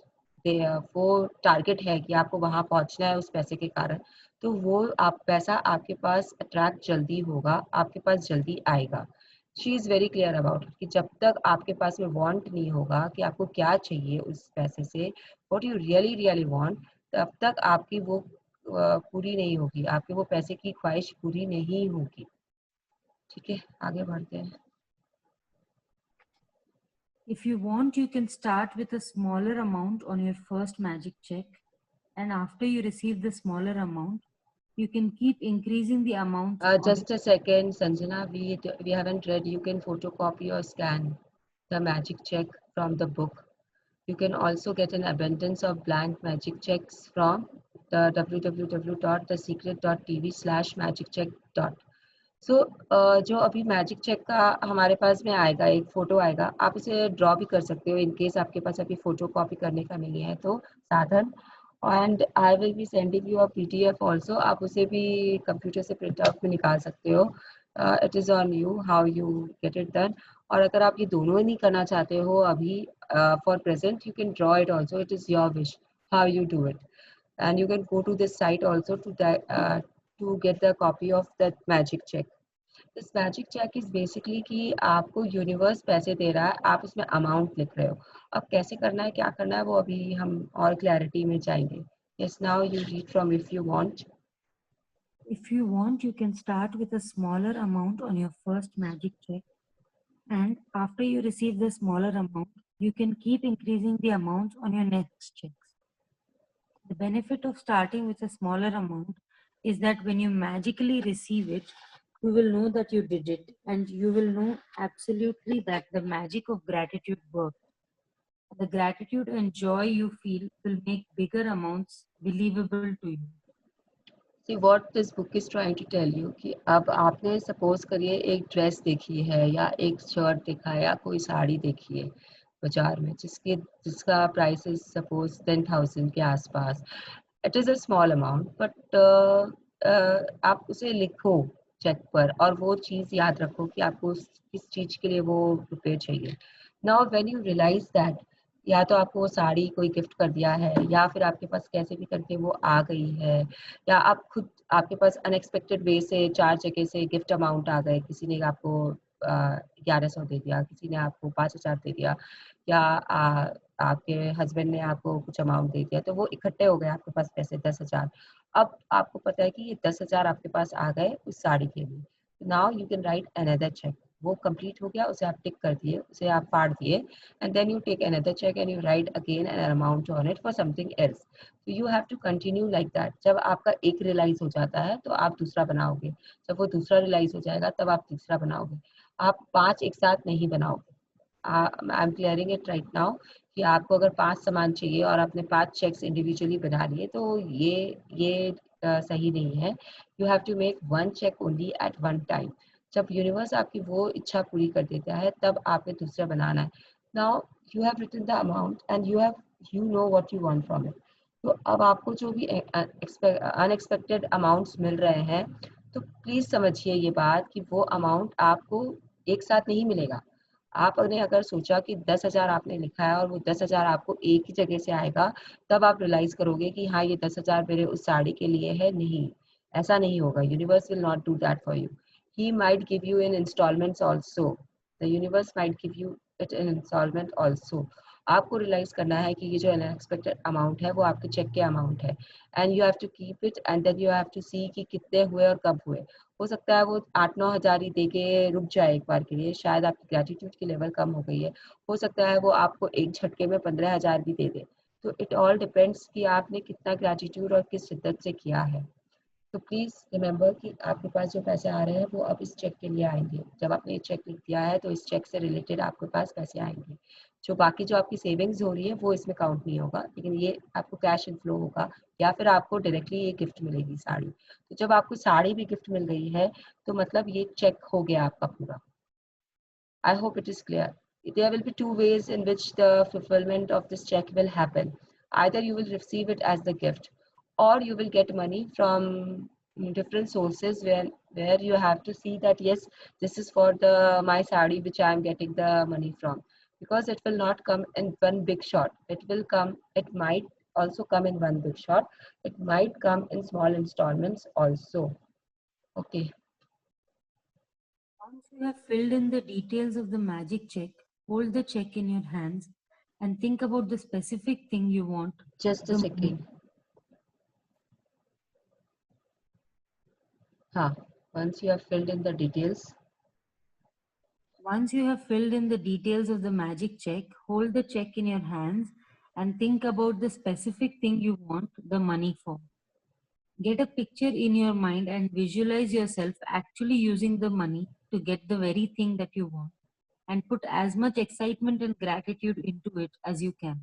वो टारगेट है कि आपको वहां पहुंचना है उस पैसे के कारण, तो वो आप पैसा आपके पास अट्रैक्ट जल्दी होगा, आपके पास जल्दी आएगा। She is very clear about it कि जब तक आपके पास में वांट नहीं होगा कि आपको क्या चाहिए उस पैसे से, what you really really want, तब तक आपकी वो पूरी नहीं होगी, आपके वो पैसे की ख्वाहिश पूरी नहीं होगी। ठीक है, आगे बढ़ते हैं। If you want, you can start with a smaller amount on your first magic check, and after you receive the smaller amount, you can keep increasing the amount. Just a second, Sanjana, we haven't read. You can photocopy or scan the magic check from the book. You can also get an abundance of blank magic checks from the www.thesecret.tv/magiccheck. सो जो अभी मैजिक चेक का हमारे पास में आएगा, एक फ़ोटो आएगा, आप उसे ड्रॉ भी कर सकते हो इन केस आपके पास अभी फ़ोटो कॉपी करने का नहीं है तो साधन। And I will be sending you a PDF also, आप उसे भी कंप्यूटर से प्रिंट आउट में निकाल सकते हो। It is on you how you get it done. और अगर आप ये दोनों नहीं करना चाहते हो अभी for present, you can draw it also, it is your wish how you do it. And you can go to this site also to get the copy of that magic cheque. This magic cheque is basically कि आपको यूनिवर्स पैसे दे रहा है, आप उसमें अमाउंट लिख रहे हो। अब कैसे करना है, क्या करना है, वो अभी हम और क्लैरिटी में जाएंगे। Yes, now you read from if you want. If you want, you can start with a smaller amount on your first magic check, and after you receive the smaller amount, you can keep increasing the amount on your next checks. The benefit of starting with a smaller amount is that when you magically receive it, you will know that you did it, and you will know absolutely that the magic of gratitude works. The gratitude and joy you feel will make bigger amounts believable to you. See what this book is trying to tell you कि अब आपने सपोज करिए एक ड्रेस देखी है या एक शर्ट देखा है या कोई साड़ी देखी है बाजार में जिसका प्राइस इज सपोज 10,000 के आसपास। It is a small amount but आप उसे लिखो चेक पर और वो चीज़ याद रखो कि आपको किस चीज़ के लिए वो रुपये चाहिए। Now when you realise that, या तो आपको वो साड़ी कोई गिफ्ट कर दिया है या फिर आपके पास कैसे भी करके वो आ गई है, या आप खुद आपके पास अनएक्सपेक्टेड वे से 4 जगह से गिफ्ट अमाउंट आ गए, किसी ने आपको 1100 दे दिया, किसी ने आपको 5,000 दे दिया, या आपके हस्बैंड ने आपको कुछ अमाउंट दे दिया, तो वो इकट्ठे हो गए आपके पास पैसे 10,000। अब आपको पता है कि ये 10,000 आपके पास आ गए उस साड़ी के लिए। Now you can write another cheque. वो कंप्लीट हो गया, उसे आप टिक कर दिए, उसे आप फाड़ दिए, and then you take another cheque and you write again an amount on it for something else. तो you have to continue like that. जब आपका एक रियलाइज हो जाता है तो आप दूसरा बनाओगे, जब वो दूसरा रियलाइज हो जाएगा तब आप तीसरा बनाओगे। आप 5 एक साथ नहीं बनाओगे। I am clearing it right now कि आपको अगर 5 सामान चाहिए और आपने 5 चेक्स इंडिविजुअली बना लिए तो ये सही नहीं है। You have to make 1 cheque only at 1 time. जब यूनिवर्स आपकी वो इच्छा पूरी कर देता है तब आपने दूसरा बनाना है। Now you have written the amount and you know what you want from it. तो अब आपको जो भी अनएक्सपेक्टेड अमाउंट्स मिल रहे हैं, तो प्लीज़ समझिए ये बात कि वो अमाउंट आपको एक साथ नहीं मिलेगा। आपने अगर सोचा कि 10,000 आपने लिखा है और वो 10,000 आपको एक ही जगह से आएगा, तब आप रियलाइज़ करोगे कि हाँ, ये 10,000 मेरे उस साड़ी के लिए है। नहीं, ऐसा नहीं होगा। Universe will not do that for you. He might give you in instalments also. The universe might give you it in instalment also. आपको रियलाइज़ करना है कि ये जो अनएक्सपेक्टेड अमाउंट है वो आपके चेक के अमाउंट है, and you have to keep it and then you have to see कि कितने हुए और कब हुए। हो सकता है वो 8-9 हज़ार ही दे के रुक जाए एक बार के लिए, शायद आपकी ग्रैटिट्यूड की लेवल कम हो गई है। हो सकता है वो आपको एक झटके में 15,000 भी दे दे। तो इट ऑल डिपेंड्स कि आपने कितना ग्रैटिट्यूड और किस शिद्दत से किया है। तो प्लीज़ रिमेंबर कि आपके पास जो पैसे आ रहे हैं वो अब इस चेक के लिए आएंगे। जब आपने ये चेक लिख दिया है तो इस चेक से रिलेटेड आपके पास पैसे आएंगे। जो बाकी जो आपकी सेविंग्स हो रही है वो इसमें काउंट नहीं होगा, लेकिन ये आपको कैश इनफ्लो होगा या फिर आपको डायरेक्टली ये गिफ्ट मिलेगी साड़ी। तो जब आपको साड़ी भी गिफ्ट मिल गई है तो मतलब ये चेक हो गया आपका पूरा। I hope it is clear. There will be 2 ways in which the fulfillment of this check will happen. Either you will receive it as the gift, or you will get money from different sources where you have to see that yes, this is for the my sari which I am getting the money from. because it will not come in one big shot. It might also come in one big shot. It might come in small installments also. Okay. Once you have filled in the details of the magic check, hold the check in your hands and think about the specific thing you want. Just a second. Once you have filled in the details. Once you have filled in the details of the magic check, hold the check in your hands and think about the specific thing you want the money for. Get a picture in your mind and visualize yourself actually using the money to get the very thing that you want, and put as much excitement and gratitude into it as you can.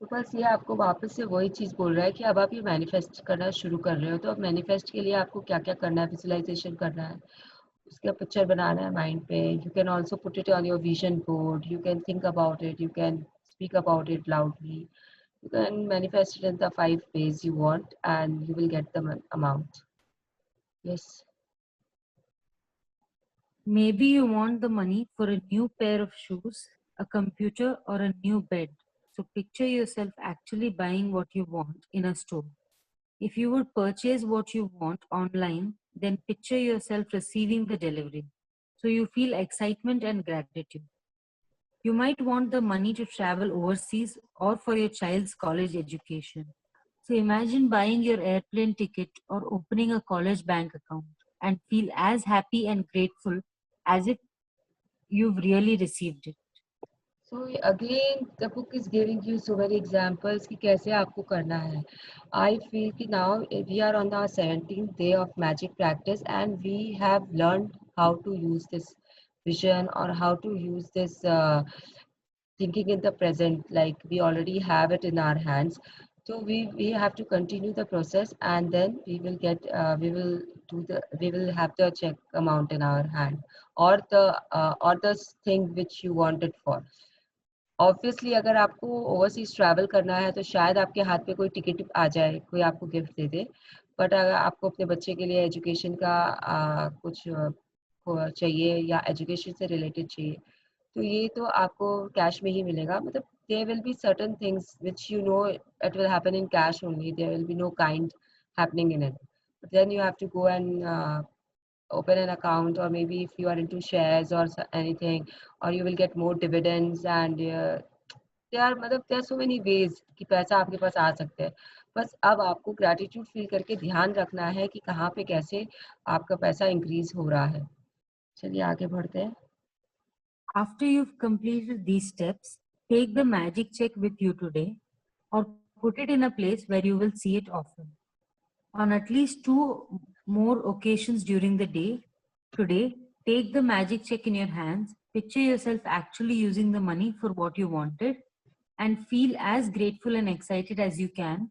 तो बस ये आपको वापस से वही चीज़ बोल रहा है कि अब आप ये मैनिफेस्ट करना शुरू कर रहे हो, तो अब मैनिफेस्ट के लिए आपको क्या क्या करना है, विजुअलाइजेशन करना है, उसका पिक्चर बनाना है माइंड पे. You can also put it on your vision board, you can think about it, you can speak about it loudly, you can manifest it in the 5 ways you want and you will get the amount. Yes. Maybe you want the money for a new pair of shoes, a computer, or a new bed. So picture yourself actually buying what you want in a store. If you would purchase what you want online, then picture yourself receiving the delivery. So you feel excitement and gratitude. You might want the money to travel overseas or for your child's college education. So imagine buying your airplane ticket or opening a college bank account and feel as happy and grateful as if you've really received it. So again, the book is giving you so many examples कि कैसे आपको करना है. I feel कि now we are on our 17th day of magic practice and we have learned how to use this vision or how to use this thinking in the present, like we already have it in our hands. So we have to continue the process and then we will get we will have the check amount in our hand or the thing which you want it for. Obviously अगर आपको ओवरसीज ट्रैवल करना है तो शायद आपके हाथ पे कोई टिकट आ जाए, कोई आपको गिफ्ट दे दे, बट अगर आपको अपने बच्चे के लिए एजुकेशन का कुछ चाहिए या एजुकेशन से रिलेटेड चाहिए, तो ये तो आपको कैश में ही मिलेगा. मतलब there will be certain things which you know it will happen in cash only, there will be no kind happening in it, but then you have to go and open an account, or maybe if you are into shares or anything, or you will get more dividends and there are so many ways कि पैसा आपके पास आ सकता है. बस अब आपको ग्रैटिट्यूड फील करके ध्यान रखना है कि कहाँ पे कैसे आपका पैसा इंक्रीज हो रहा है. चलिए आगे बढ़ते हैं. After you've completed these steps, take the magic check with you today or put it in a place where you will see it often. On at least 2 more occasions during the day, today, take the magic check in your hands, picture yourself actually using the money for what you wanted, and feel as grateful and excited as you can,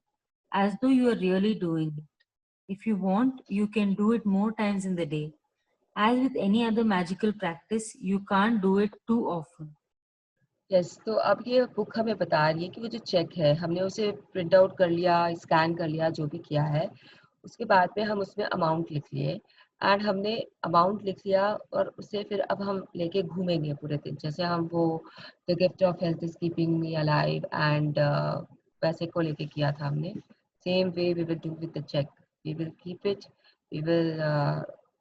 as though you are really doing it. If you want, you can do it more times in the day. As with any other magical practice, you can't do it too often. Yes, तो अब ये बुक हमें बता रही है कि वो जो चेक है हमने उसे प्रिंट आउट कर लिया, स्कैन कर लिया, जो भी किया है, उसके बाद में हम उसमें अमाउंट लिख लिए एंड हमने अमाउंट लिख लिया और उसे फिर अब हम लेके घूमेंगे पूरे दिन. जैसे हम वो the gift of health is keeping me alive and पैसे को लेके किया था हमने, same way we will do with the cheque. We will keep it, we will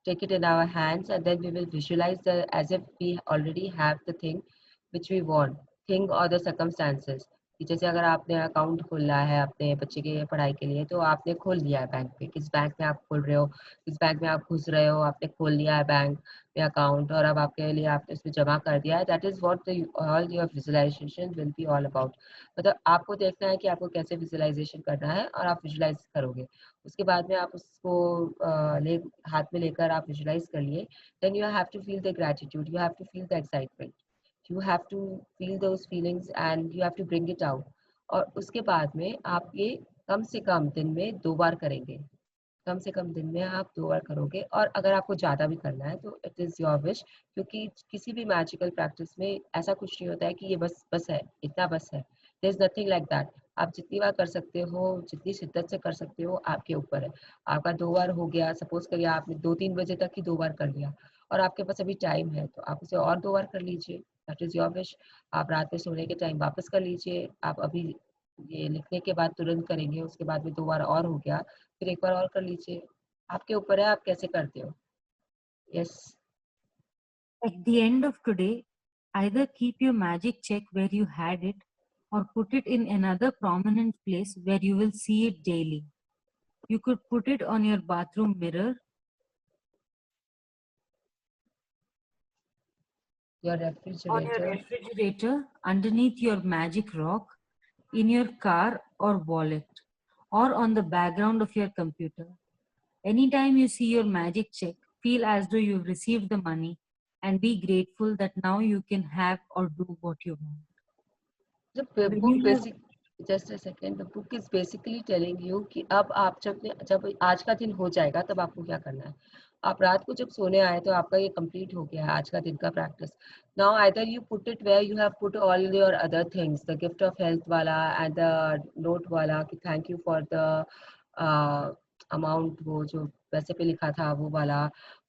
take it in our hands and then we will visualize as if we already have the thing which we want, thing or the circumstances. कि जैसे अगर आपने अकाउंट खोलना है अपने बच्चे के पढ़ाई के लिए, तो आपने खोल लिया है बैंक में, किस बैंक में आप खोल रहे हो, किस बैंक में आप घुस रहे हो, आपने खोल लिया है बैंक में अकाउंट और अब आपके लिए आपने उसमें जमा कर दिया है. That is what all your visualisation will be all about. मतलब आपको देखना है कि आपको कैसे विजुअलाइजेशन करना है और आप विजुअलाइज करोगे. उसके बाद में आप उसको हाथ में लेकर आप विजुअलाइज कर लिए, then you have to feel the gratitude, you have to feel the excitement, you have to feel those feelings and you have to bring it out. और उसके बाद में आप ये कम से कम दिन में 2 बार करेंगे. कम से कम दिन में आप 2 बार करोगे और अगर आपको ज़्यादा भी करना है तो इट इज़ योर विश, क्योंकि किसी भी मैजिकल प्रैक्टिस में ऐसा कुछ नहीं होता है कि ये बस है, इतना बस है. There is nothing like that. आप जितनी बार कर सकते हो, जितनी शिद्दत से कर सकते हो, आपके ऊपर है. आपका 2 बार हो गया, सपोज करिए आपने 2-3 बजे तक ही 2 बार कर लिया और आपके पास अभी टाइम है, तो आप उसे और 2 बार कर लीजिए. That is your wish. आप रात में सोने के टाइम वापस कर लीजिए। आप अभी ये लिखने के बाद तुरंत करेंगे, उसके बाद में 2 बार और हो गया, फिर एक बार और कर लीजिए। आपके ऊपर है आप कैसे करते हो। Yes. At the end of today, either keep your magic check where you had it or put it in another prominent place where you will see it daily. You could put it on your bathroom mirror, your on your refrigerator, refrigerator, underneath your magic rock, in your car or wallet, or on the background of your computer. Anytime you see your magic check, feel as though you've received the money and be grateful that now you can have or do what you want. the When book you have basic just a second, the book is basically telling you कि अब आप जब आज का दिन हो जाएगा तब आपको क्या करना है। आप रात को जब सोने आए तो आपका ये कंप्लीट हो गया है आज का दिन का practice. Now either you put it where you have put all your other things, the gift of health वाला एंड द नोट वाला कि thank you for the amount, वो जो पैसे पे लिखा था वो वाला,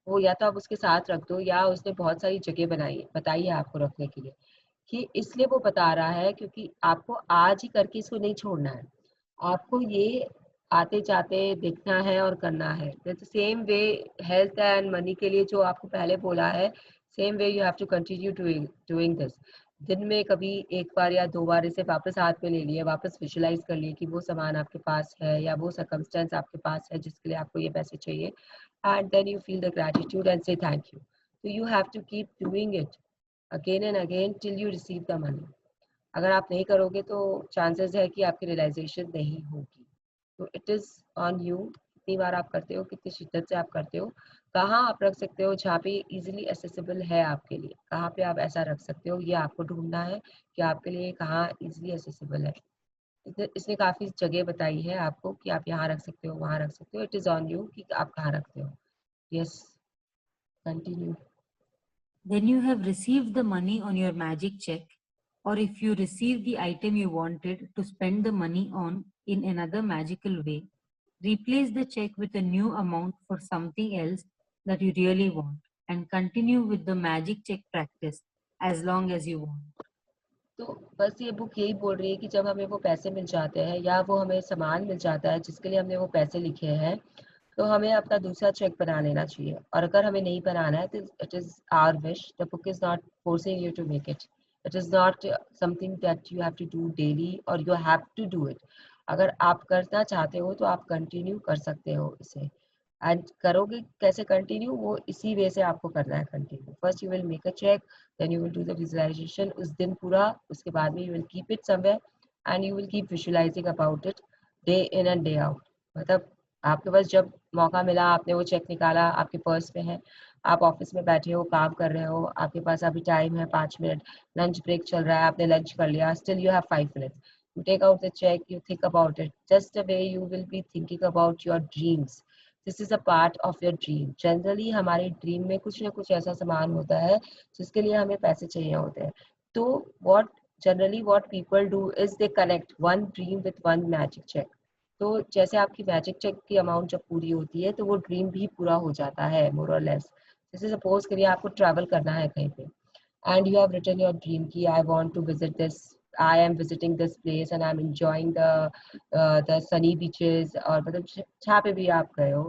वो या तो आप उसके साथ रख दो या उसने बहुत सारी जगह बताई है आपको रखने के लिए। कि इसलिए वो बता रहा है क्योंकि आपको आज ही करके इसको नहीं छोड़ना है। आपको ये आते जाते देखना है और करना है। Same way health and money के लिए जो आपको पहले बोला है, same way you have to continue doing this. दिन में कभी एक बार या 2 बार इसे वापस हाथ में ले लिए, वापस विजुलाइज कर लिए कि वो सामान आपके पास है या वो सर्कमस्टेंस आपके पास है जिसके लिए आपको ये पैसे चाहिए, and then you feel the gratitude and say thank you. तो you have to keep doing it again and again till you receive the money. अगर आप नहीं करोगे तो चांसेस है कि आपकी रियलाइजेशन नहीं होगी। तो इट इज ऑन यू, कितनी बार आप करते हो, कितनी शिद्दत से आप करते हो, कहाँ आप रख सकते हो जहाँ पे इजीली एसेसिबल है आपके लिए, कहाँ पे आप ऐसा रख सकते हो, ये आपको ढूंढना है कि आपके लिए कहाँ इजीली एसेसिबल है। इसने काफी जगह बताई है आपको कि आप यहाँ रख सकते हो, वहाँ रख सकते हो। इट इज ऑन यू कि आप कहाँ रखते हो। Yes, continue. When you have received the money on your magic check, or if you receive the item you wanted to spend the money on in another magical way, replace the check with a new amount for something else that you really want and continue with the magic check practice as long as you want. तो बस ये बुक यही बोल रही है कि जब हमें वो पैसे मिल जाते हैं या वो हमें सामान मिल जाता है जिसके लिए हमने वो पैसे लिखे हैं, तो हमें अपना दूसरा चेक बना लेना चाहिए। और अगर हमें नहीं बनाना है तो it is our wish, the book is not forcing you to make it, it is not something that you have to do daily और you have to do it. अगर आप करना चाहते हो तो आप कंटिन्यू कर सकते हो इसे। एंड करोगे कैसे कंटिन्यू, वो इसी वे से आपको करना है continue. First you will make a cheque, then you will do the visualisation उस दिन पूरा, उसके बाद में you will keep it somewhere and you will keep visualising about it day in and day out. मतलब आपके पास जब मौका मिला आपने वो चेक निकाला, आपके पर्स में है, आप ऑफिस में बैठे हो, काम कर रहे हो, आपके पास अभी टाइम है 5 मिनट, लंच ब्रेक चल रहा है, आपने लंच कर लिया, still you have 5 minutes, you take out the check, you think about it, just the way you will be thinking about your dreams. This is a part of your dream. Generally हमारे ड्रीम में कुछ ना कुछ ऐसा सामान होता है जिसके लिए हमें पैसे चाहिए होते हैं। तो what people do is they connect one dream with one magic check. तो जैसे आपकी मैजिक चेक की अमाउंट जब पूरी होती है तो वो ड्रीम भी पूरा हो जाता है मोर और लेस। जैसे सपोज करिए आपको ट्रैवल करना है कहीं पे and you have written your dream ki I want to visit this, I am visiting this place and I'm enjoying the sunny beaches, और मतलब जहाँ पे भी आप गए हो,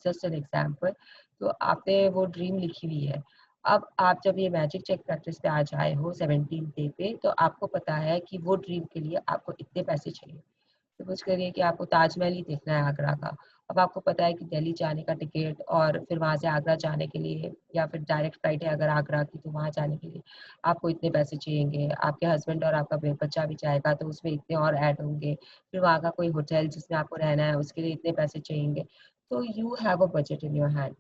just an example, तो आपने वो ड्रीम लिखी हुई है। अब आप जब ये मैजिक चेक प्रैक्टिस पे आज आए हो 17th डे पे, तो आपको पता है कि वो ड्रीम के लिए आपको इतने पैसे चाहिए। सपोज करिए कि आपको ताजमहल ही देखना है आगरा का। अब आपको पता है कि दिल्ली जाने का टिकट और फिर वहाँ से आगरा जाने के लिए, या फिर डायरेक्ट फ्लाइट है अगर आगरा की तो वहाँ जाने के लिए आपको इतने पैसे चाहिएंगे। आपके हस्बैंड और आपका बच्चा भी जाएगा तो उसमें इतने और ऐड होंगे। फिर वहाँ का कोई होटल जिसमें आपको रहना है उसके लिए इतने पैसे चाहिएंगे। तो you have a budget in your hand.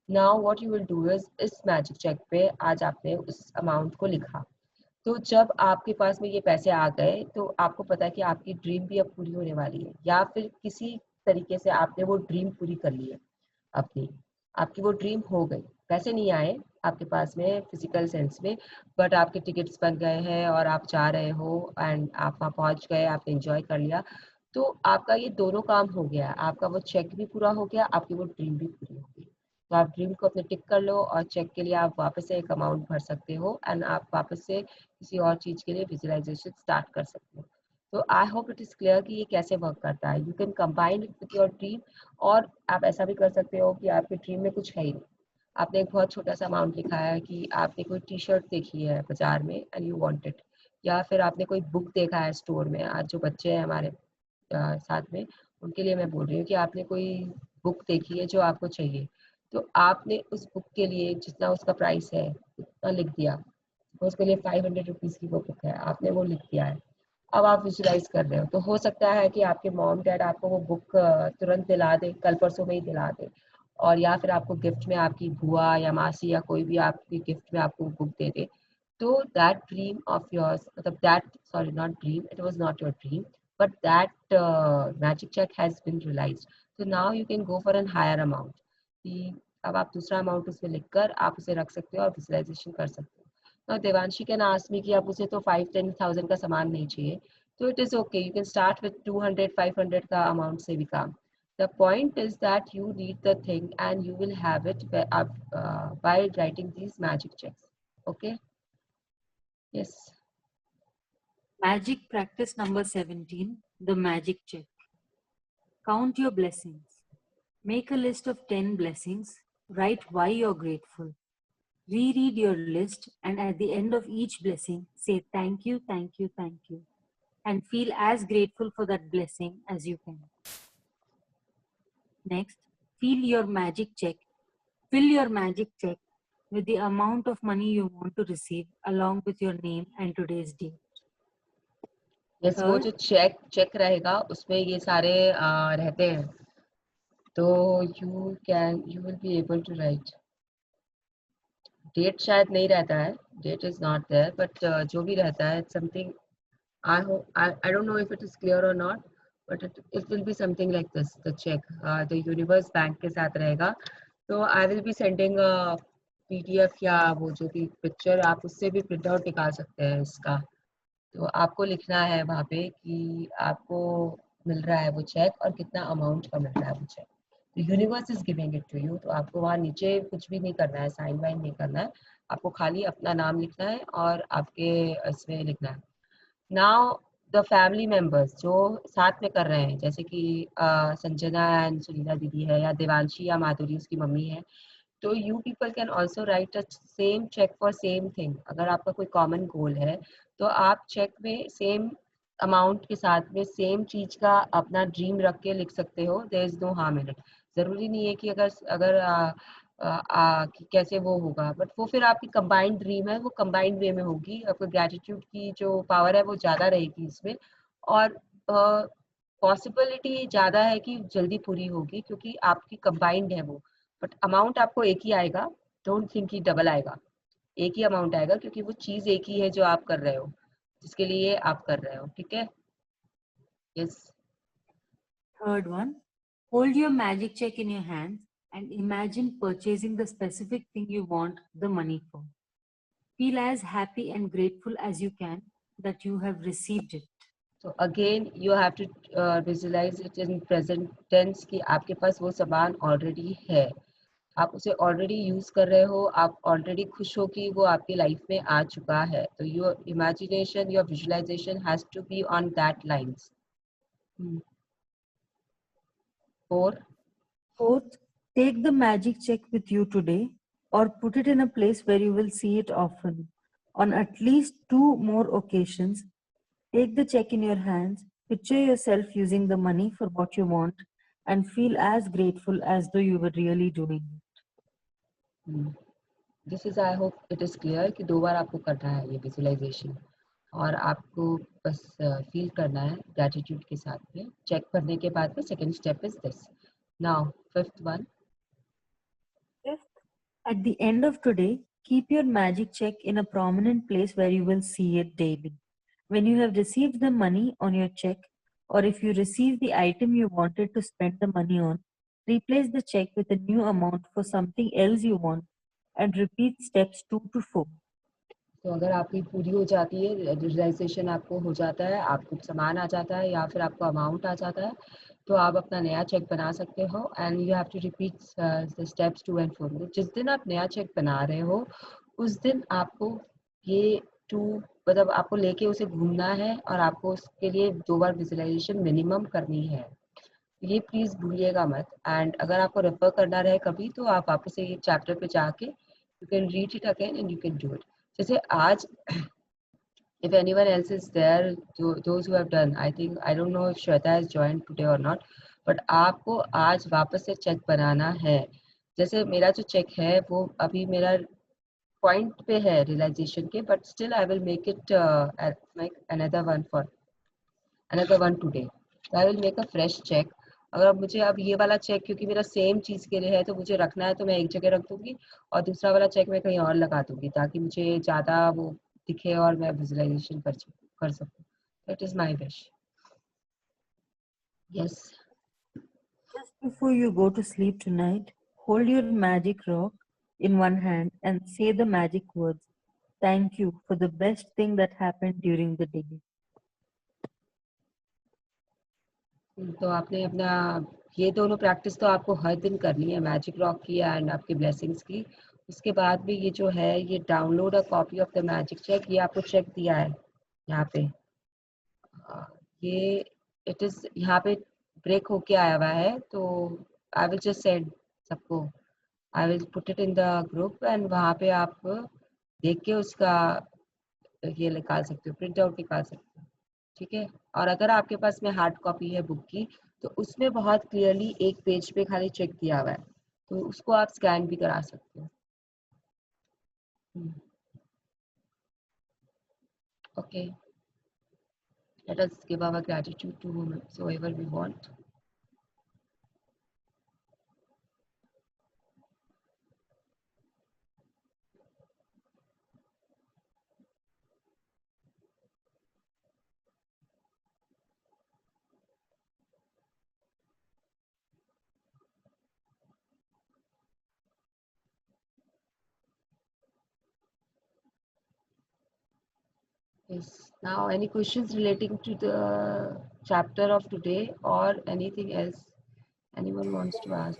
Now what you will do is, इस मैजिक चेक पे आज आपने उस अमाउंट को लिखा। तो जब आपके पास में ये पैसे आ गए तो आपको पता है कि आपकी ड्रीम भी अब पूरी होने वाली है, या फिर किसी तरीके से आपने वो ड्रीम पूरी कर ली है अपनी, आपकी वो ड्रीम हो गई। पैसे नहीं आए आपके पास में फिजिकल सेंस में, बट आपके टिकट्स बन गए हैं और आप जा रहे हो एंड आप वहाँ पहुँच गए, आपने एंजॉय कर लिया। तो आपका ये दोनों काम हो गया, आपका वो चेक भी पूरा हो गया, आपकी वो ड्रीम भी पूरी हो गई। तो आप ड्रीम को अपने टिक कर लो और चेक के लिए आप वापस से एक अमाउंट भर सकते हो एंड आप वापस से किसी और चीज़ के लिए विजुअलाइजेशन स्टार्ट कर सकते हो। तो I hope it is clear कि ये कैसे वर्क करता है। You can combine it with your dream, और आप ऐसा भी कर सकते हो कि आपके ड्रीम में कुछ है ही नहीं, आपने एक बहुत छोटा सा अमाउंट लिखा है कि आपने कोई टी शर्ट देखी है बाजार में एंड यू वांट इट, या फिर आपने कोई बुक देखा है स्टोर में। आज जो बच्चे हैं हमारे साथ में, उनके लिए मैं बोल रही हूँ कि आपने कोई बुक देखी है जो आपको चाहिए, तो आपने उस बुक के लिए जितना उसका प्राइस है उतना लिख दिया। उसके लिए 500 रुपीज़ की वो बुक है, आपने वो लिख दिया है। अब आप विजुलाइज कर रहे हो, तो हो सकता है कि आपके मॉम डैड आपको वो बुक तुरंत दिला दे, कल परसों में ही दिला दे, और या फिर आपको गिफ्ट में आपकी बुआ या मासी या कोई भी आपकी गिफ्ट में आपको बुक दे दे। तो दैट ड्रीम ऑफ योर्स, मतलब that, sorry not dream, it was not your dream, but that magic check has been realized. So now you can go for an higher amount. कि अब आप दूसरा अमाउंट उसमें लिखकर आप उसे रख सकते हो और विजुअलाइजेशन कर सकते हो। Now Devanshi can ask me कि अब उसे तो 5-10,000 का सामान नहीं चाहिए, तो it is okay, you can start with 200-500 का अमाउंट से भी काम। The point is that you need the thing and you will have it by writing these magic checks. Okay? Yes. Magic practice number 17, the magic check. Count your blessings. Make a list of 10 blessings. Write why you're grateful. Reread your list, and at the end of each blessing, say thank you, thank you, thank you, and feel as grateful for that blessing as you can. Next, fill your magic check with the amount of money you want to receive along with your name and today's date. Yes, वो जो चेक रहेगा उसमें ये सारे रहते हैं, तो you will be able to write. Date शायद नहीं रहता है, date is not there, but जो भी रहता है something, I don't know if it is clear और not, but it will be something like this. The cheque the universe bank के साथ रहेगा, तो I will be sending PDF या वो जो भी पिक्चर, आप उससे भी प्रिंट आउट निकाल सकते हैं इसका। तो आपको लिखना है वहाँ पे कि आपको मिल रहा है वो चेक और कितना अमाउंट का मिल रहा है वो चेक। तो universe is giving it to you, तो आपको वहाँ नीचे कुछ भी नहीं करना है, साइन वाइन नहीं करना है, आपको खाली अपना नाम लिखना है और आपके इसमें लिखना है। नाउ द फैमिली मेंबर्स जो साथ में कर रहे हैं, जैसे कि संजना एंड सुनीता दीदी है, या देवांशी या माधुरी उसकी मम्मी है, तो you people can also write a same check for same thing. अगर आपका कोई कॉमन गोल है तो आप चेक में सेम अमाउंट के साथ में सेम चीज का अपना ड्रीम रख के लिख सकते हो। There is no harm in it. जरूरी नहीं है कि अगर अगर कि कैसे वो होगा, बट वो फिर आपकी कंबाइंड ड्रीम है, वो कंबाइंड वे में होगी, आपको ग्रेटिट्यूड की जो पावर है वो ज़्यादा रहेगी इसमें, और पॉसिबिलिटी ज़्यादा है कि जल्दी पूरी होगी क्योंकि आपकी कंबाइंड है वो। बट अमाउंट आपको एक ही आएगा, डोंट थिंक कि डबल आएगा, एक ही अमाउंट आएगा क्योंकि वो चीज़ एक ही है जो आप कर रहे हो, जिसके लिए आप कर रहे हो। ठीक है? Yes. Third one, hold your magic check in your hands and imagine purchasing the specific thing you want the money for. Feel as happy and grateful as you can that you have received it. So again you have to visualize it in present tense कि आपके पास वो सामान ऑलरेडी है, आप उसे ऑलरेडी यूज कर रहे हो, आप ऑलरेडी खुश हो कि वो आपकी लाइफ में आ चुका है। तो your imagination, your visualisation has to be on that lines. Fourth, take the magic check with you today or put it in a place where you will see it often. On at least 2 more occasions, take the check in your hands, picture yourself using the money for what you want, and feel as grateful as though you were really doing it. This is, I hope it is clear कि 2 बार आपको करना है ये विजुअलाइजेशन, और आपको बस फील करना है ग्रेटिट्यूड के साथ में। चेक करने के बाद में second step is this. Now fifth one. Fifth, at the end of today, keep your magic check in a prominent place where you will see it daily. When you have received the money on your check, or if you receive the item you wanted to spend the money on, replace the check with a new amount for something else you want and repeat steps 2 to 4. तो अगर आपकी पूरी हो जाती है, विजुअलाइजेशन आपको हो जाता है, आपको सामान आ जाता है या फिर आपको अमाउंट आ जाता है, तो आप अपना नया चेक बना सकते हो and you have to repeat the steps 2 and 4. जिस दिन आप नया चेक बना रहे हो उस दिन आपको ये मतलब आपको लेके उसे घूमना है और आपको उसके लिए 2 बार विजुअलाइजेशन मिनिमम करनी है. ये प्लीज भूलिएगा मत. एंड अगर आपको रेफर करना रहे कभी तो आप वापस से ये चैप्टर पे जाके you can read it again and you can do it. जैसे आज if anyone else is there, those who have done, I don't know if Shweta has joined today or not, but आपको आज वापस से चेक बनाना है. जैसे मेरा जो चेक है वो अभी मेरा पॉइंट पे है रियलाइजेशन के, but still I will make it like another one today. So I will make a fresh check. अगर मुझे अब ये वाला चेक क्योंकि मेरा सेम चीज के लिए है तो मुझे रखना है तो मैं एक जगह रख दूंगी और दूसरा वाला चेक मैं कहीं और लगा दूंगी ताकि मुझे ज्यादा वो दिखे और मैं विजुअलाइजेशन कर सकूं. That is my wish. Yes. Just before you go to sleep tonight, hold your magic rock in one hand and say the magic words. Thank you for the best thing that happened during the day. तो आपने अपना ये दोनों प्रैक्टिस तो आपको हर दिन करनी है, मैजिक रॉक की एंड आपके ब्लेसिंग्स की. उसके बाद भी ये जो है ये download a copy of the magic check, ये आपको चेक दिया है यहाँ पे. ये इट इज यहाँ पे ब्रेक होके आया हुआ है तो आई विल जस्ट सेंड सबको. I will put it in the group and वहाँ पे आप देख के उसका ये निकाल सकते हो, प्रिंट आउट निकाल सकते हो. ठीक है. और अगर आपके पास में हार्ड कॉपी है बुक की तो उसमें बहुत क्लियरली एक पेज पे खाली चेक दिया हुआ है तो उसको आप स्कैन भी करा सकते हो. Okay. Let us give our gratitude to whomsoever we want. Yes. Now, any questions relating to the chapter of today or anything else anyone wants to ask?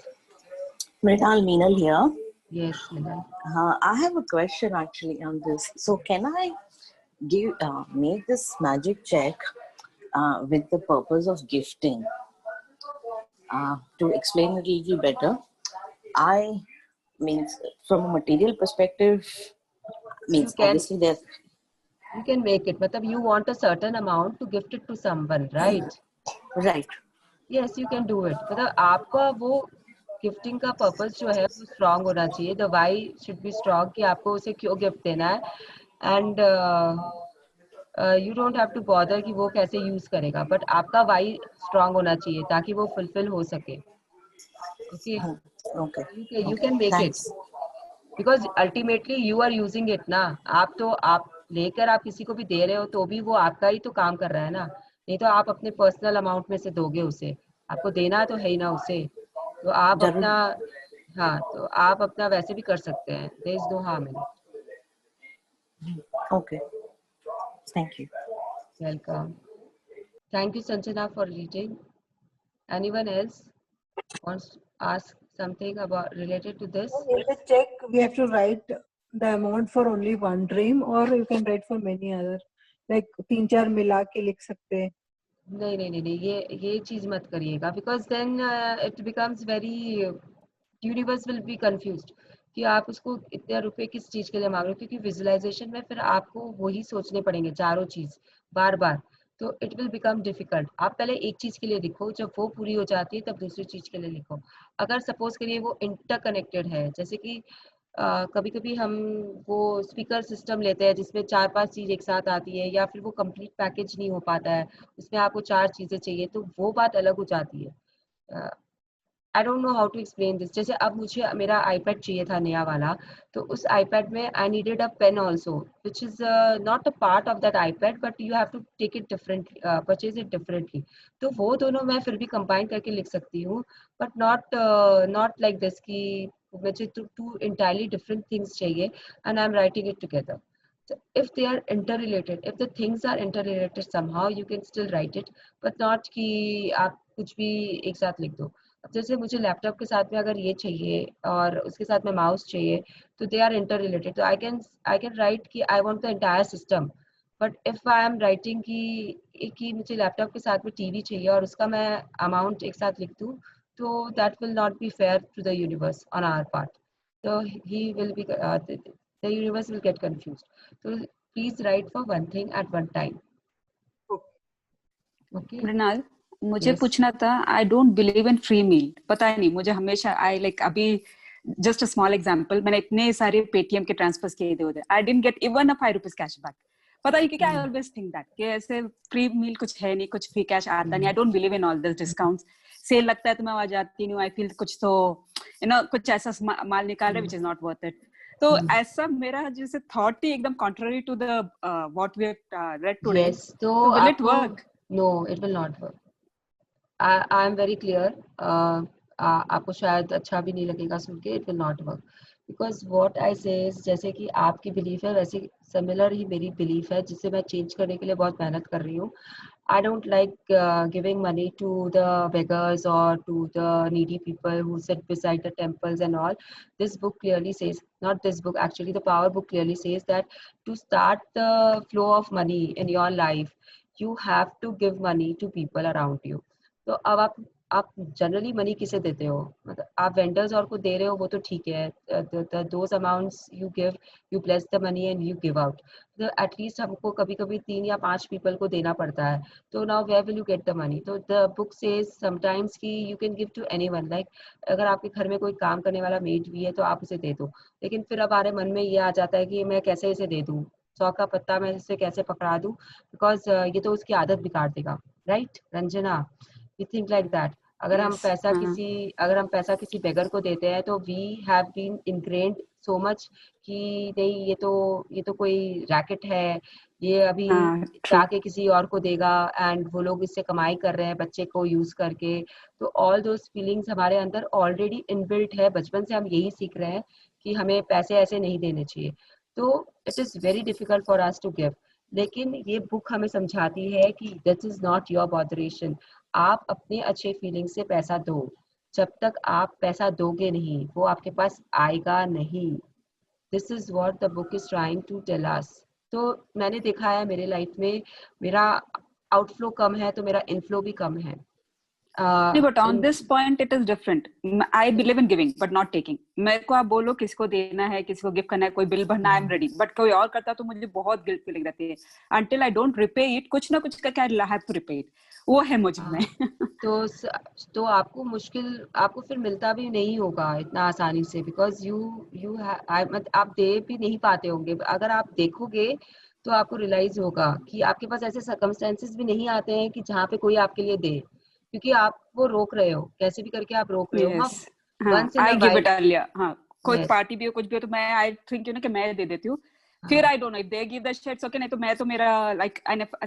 Mrinal, Meenal here. Yes, Minal. I have a question actually on this. So, can I make this magic check with the purpose of gifting? To explain it a little better, I means from a material perspective, means obviously there's. You can make it. Matlab you want a certain amount to gift it to someone, right? Right. Yes, you can do it. मतलब आपका वो गिफ्टिंग का पर्पस जो है वो स्ट्रांग होना चाहिए. The why should be strong कि आपको उसे क्यों गिफ्ट देना है. And you don't have to bother कि वो कैसे यूज करेगा, बट आपका वाई स्ट्रांग होना चाहिए ताकि वो फुलफिल हो सके. Okay. Okay. You can make Thanks. it because ultimately you are using it ना. आप लेकर आप किसी को भी दे रहे हो तो भी वो आपका ही तो काम कर रहा है ना. नहीं तो आप अपने पर्सनल अमाउंट में से दोगे उसे, आपको देना तो है ही ना उसे. तो आप अपना हाँ तो आप अपना वैसे भी कर सकते हैं. There is no harm in it. Okay. Thank you. Welcome. Thank you, Sanjana, for reading. Anyone else wants to ask something about related to this? In the check, we have to write the amount for only one dream, or you can write for many other. Like 3-4 मिला के लिख सकते हैं. नहीं ये चीज मत करिएगा because then it becomes very universe will be confused कि आप उसको इतने रुपए किस चीज के लिए मांग रहे हो, क्योंकि विजुअलाइजेशन में फिर आपको वही सोचने पड़ेंगे चारों चीज बार बार. तो इट विल बिकम डिफिकल्ट. आप पहले एक चीज के लिए लिखो, जब वो पूरी हो जाती है तब दूसरी चीज के लिए लिखो. अगर सपोज करिए वो इंटरकनेक्टेड है, जैसे कि कभी कभी हम वो स्पीकर सिस्टम लेते हैं जिसमें 4-5 चीज एक साथ आती है या फिर वो कंप्लीट पैकेज नहीं हो पाता है, उसमें आपको 4 चीजें चाहिए तो वो बात अलग हो जाती है. I don't know how to explain this. जैसे अब मुझे मेरा आईपैड चाहिए था नया वाला, तो उस आईपैड में I needed a pen also which is not a part of that iPad, but you have to take it differently, purchase it differently. तो वो दोनों मैं फिर भी कंबाइन करके लिख सकती हूँ, बट नॉट लाइक दिस कि मुझे टू इंटायरली डिफरेंट थिंग्स चाहिए and I am writing it together. So if they are interrelated, if the things are interrelated somehow, you can still write it, but not कि आप कुछ भी एक साथ लिख दो। अब जैसे मुझे लैपटॉप के साथ में अगर ये चाहिए और उसके साथ में माउस चाहिए, तो दे आर इंटर रिलेटेड, तो आई कैन राइट कि I want the entire system. But if I am writing कि मुझे लैपटॉप के साथ में टीवी चाहिए और उसका मैं अमाउंट एक साथ लिख दूँ, तो that will not be fair to the universe on our part. So he will be the universe will get confused. So please write for one thing at one time. Okay. Mrinal, मुझे Yes. पूछना था, I don't believe in free meal. पता नहीं, मुझे हमेशा आई लाइक अभी जस्ट अ स्मॉल एग्जांपल, मैंने इतने सारे पेटीएम के ट्रांसफर्स किए थे उधर, I didn't get even a 5 rupees cashback. पता नहीं क्योंकि आई ऑलवेज थिंक दैट कि ऐसे फ्री मील कुछ है नहीं, कुछ फ्री कैश आता नहीं। I don't believe in all this discounts. Sale लगता है तो मैं आ जाती नहीं, आई फील कुछ तो कुछ ऐसा माल निकाल रहे which is not worth it. तो ऐसा मेरा जैसे थॉट ही एकदम contrary to the what we have read today. Yes. तो विल इट आपको work? no, it will not work. I am very clear. आपको शायद अच्छा भी नहीं लगेगा सुन के, it will not work. Because what I say is, जैसे कि आपकी बिलीफ है वैसे सिमिलर ही मेरी बिलीफ है, जिसे मैं चेंज करने के लिए बहुत मेहनत कर रही हूँ। I don't like giving money to the beggars or to the needy people who sit beside the temples and all. This book clearly says, not this book, actually the Power book clearly says that to start the flow of money in your life, you have to give money to people around you. तो अब आप जनरली मनी किसे देते हो? मतलब आप वेंडर्स और को दे रहे हो, वो तो ठीक है, those amounts you give, you bless the money and you give out. तो एटलीस्ट हमको कभी कभी 3 या 5 पीपल को देना पड़ता है। तो now where will you get the money? तो द बुक सेज समटाइम्स कि you can give to anyone, like अगर आपके घर में कोई काम करने वाला मेड भी है तो आप उसे दे दो। लेकिन फिर अब हमारे मन में ये आ जाता है कि मैं कैसे इसे दे दूँ, 100 का पत्ता मैं इसे कैसे पकड़ा दूँ, बिकॉज ये तो उसकी आदत बिगाड़ देगा, right Ranjana? We think like that. अगर हम पैसा किसी बेगर को देते हैं, तो we have been ingrained so much कि नहीं, ये तो कोई रैकेट है, ये अभी जाके किसी और को देगा एंड वो लोग इससे कमाई कर रहे हैं बच्चे को यूज करके। तो ऑल दोज फीलिंग्स हमारे अंदर ऑलरेडी इनबिल्ट है, बचपन से हम यही सीख रहे हैं कि हमें पैसे ऐसे नहीं देने चाहिए। तो it is very difficult for us to give. लेकिन ये बुक हमें समझाती है कि this is not your botheration. आप अपने अच्छे फीलिंग से पैसा दो। जब तक आप पैसा दोगे नहीं, वो आपके पास आएगा नहीं। This is what the book is trying to tell us. तो मैंने देखा है मेरे लाइफ में, मेरा आउटफ्लो कम है तो मेरा इनफ्लो भी कम है। नहीं, but on this point it is different. I believe in giving but not taking. मेरे को आप बोलो किसको देना है, किसी को गिफ्ट करना है, कोई बिल भरना, आई एम रेडी। बट कोई और करता तो मुझे बहुत गिल्ट फीलिंग रहती है। Until I don't repay it, कुछ ना कुछ करके I have to repay it, वो है मुझ में। तो आपको फिर मिलता भी नहीं होगा इतना आसानी से, बिकॉज आप दे भी नहीं पाते होंगे। अगर आप देखोगे तो आपको रियलाइज होगा कि आपके पास ऐसे सर्कमस्टेंसेस भी नहीं आते हैं कि जहाँ पे कोई आपके लिए दे, क्योंकि आप वो रोक रहे हो, कैसे भी करके आप रोक रहे हो। हाँ, आई गिव इट अर्लियर। हाँ, कोई पार्टी भी हो, कुछ भी हो, तो मैं आई थिंक कि मैं दे देती हूँ। फिर I don't know if they give the sheets, okay, नहीं तो मैं तो मेरा like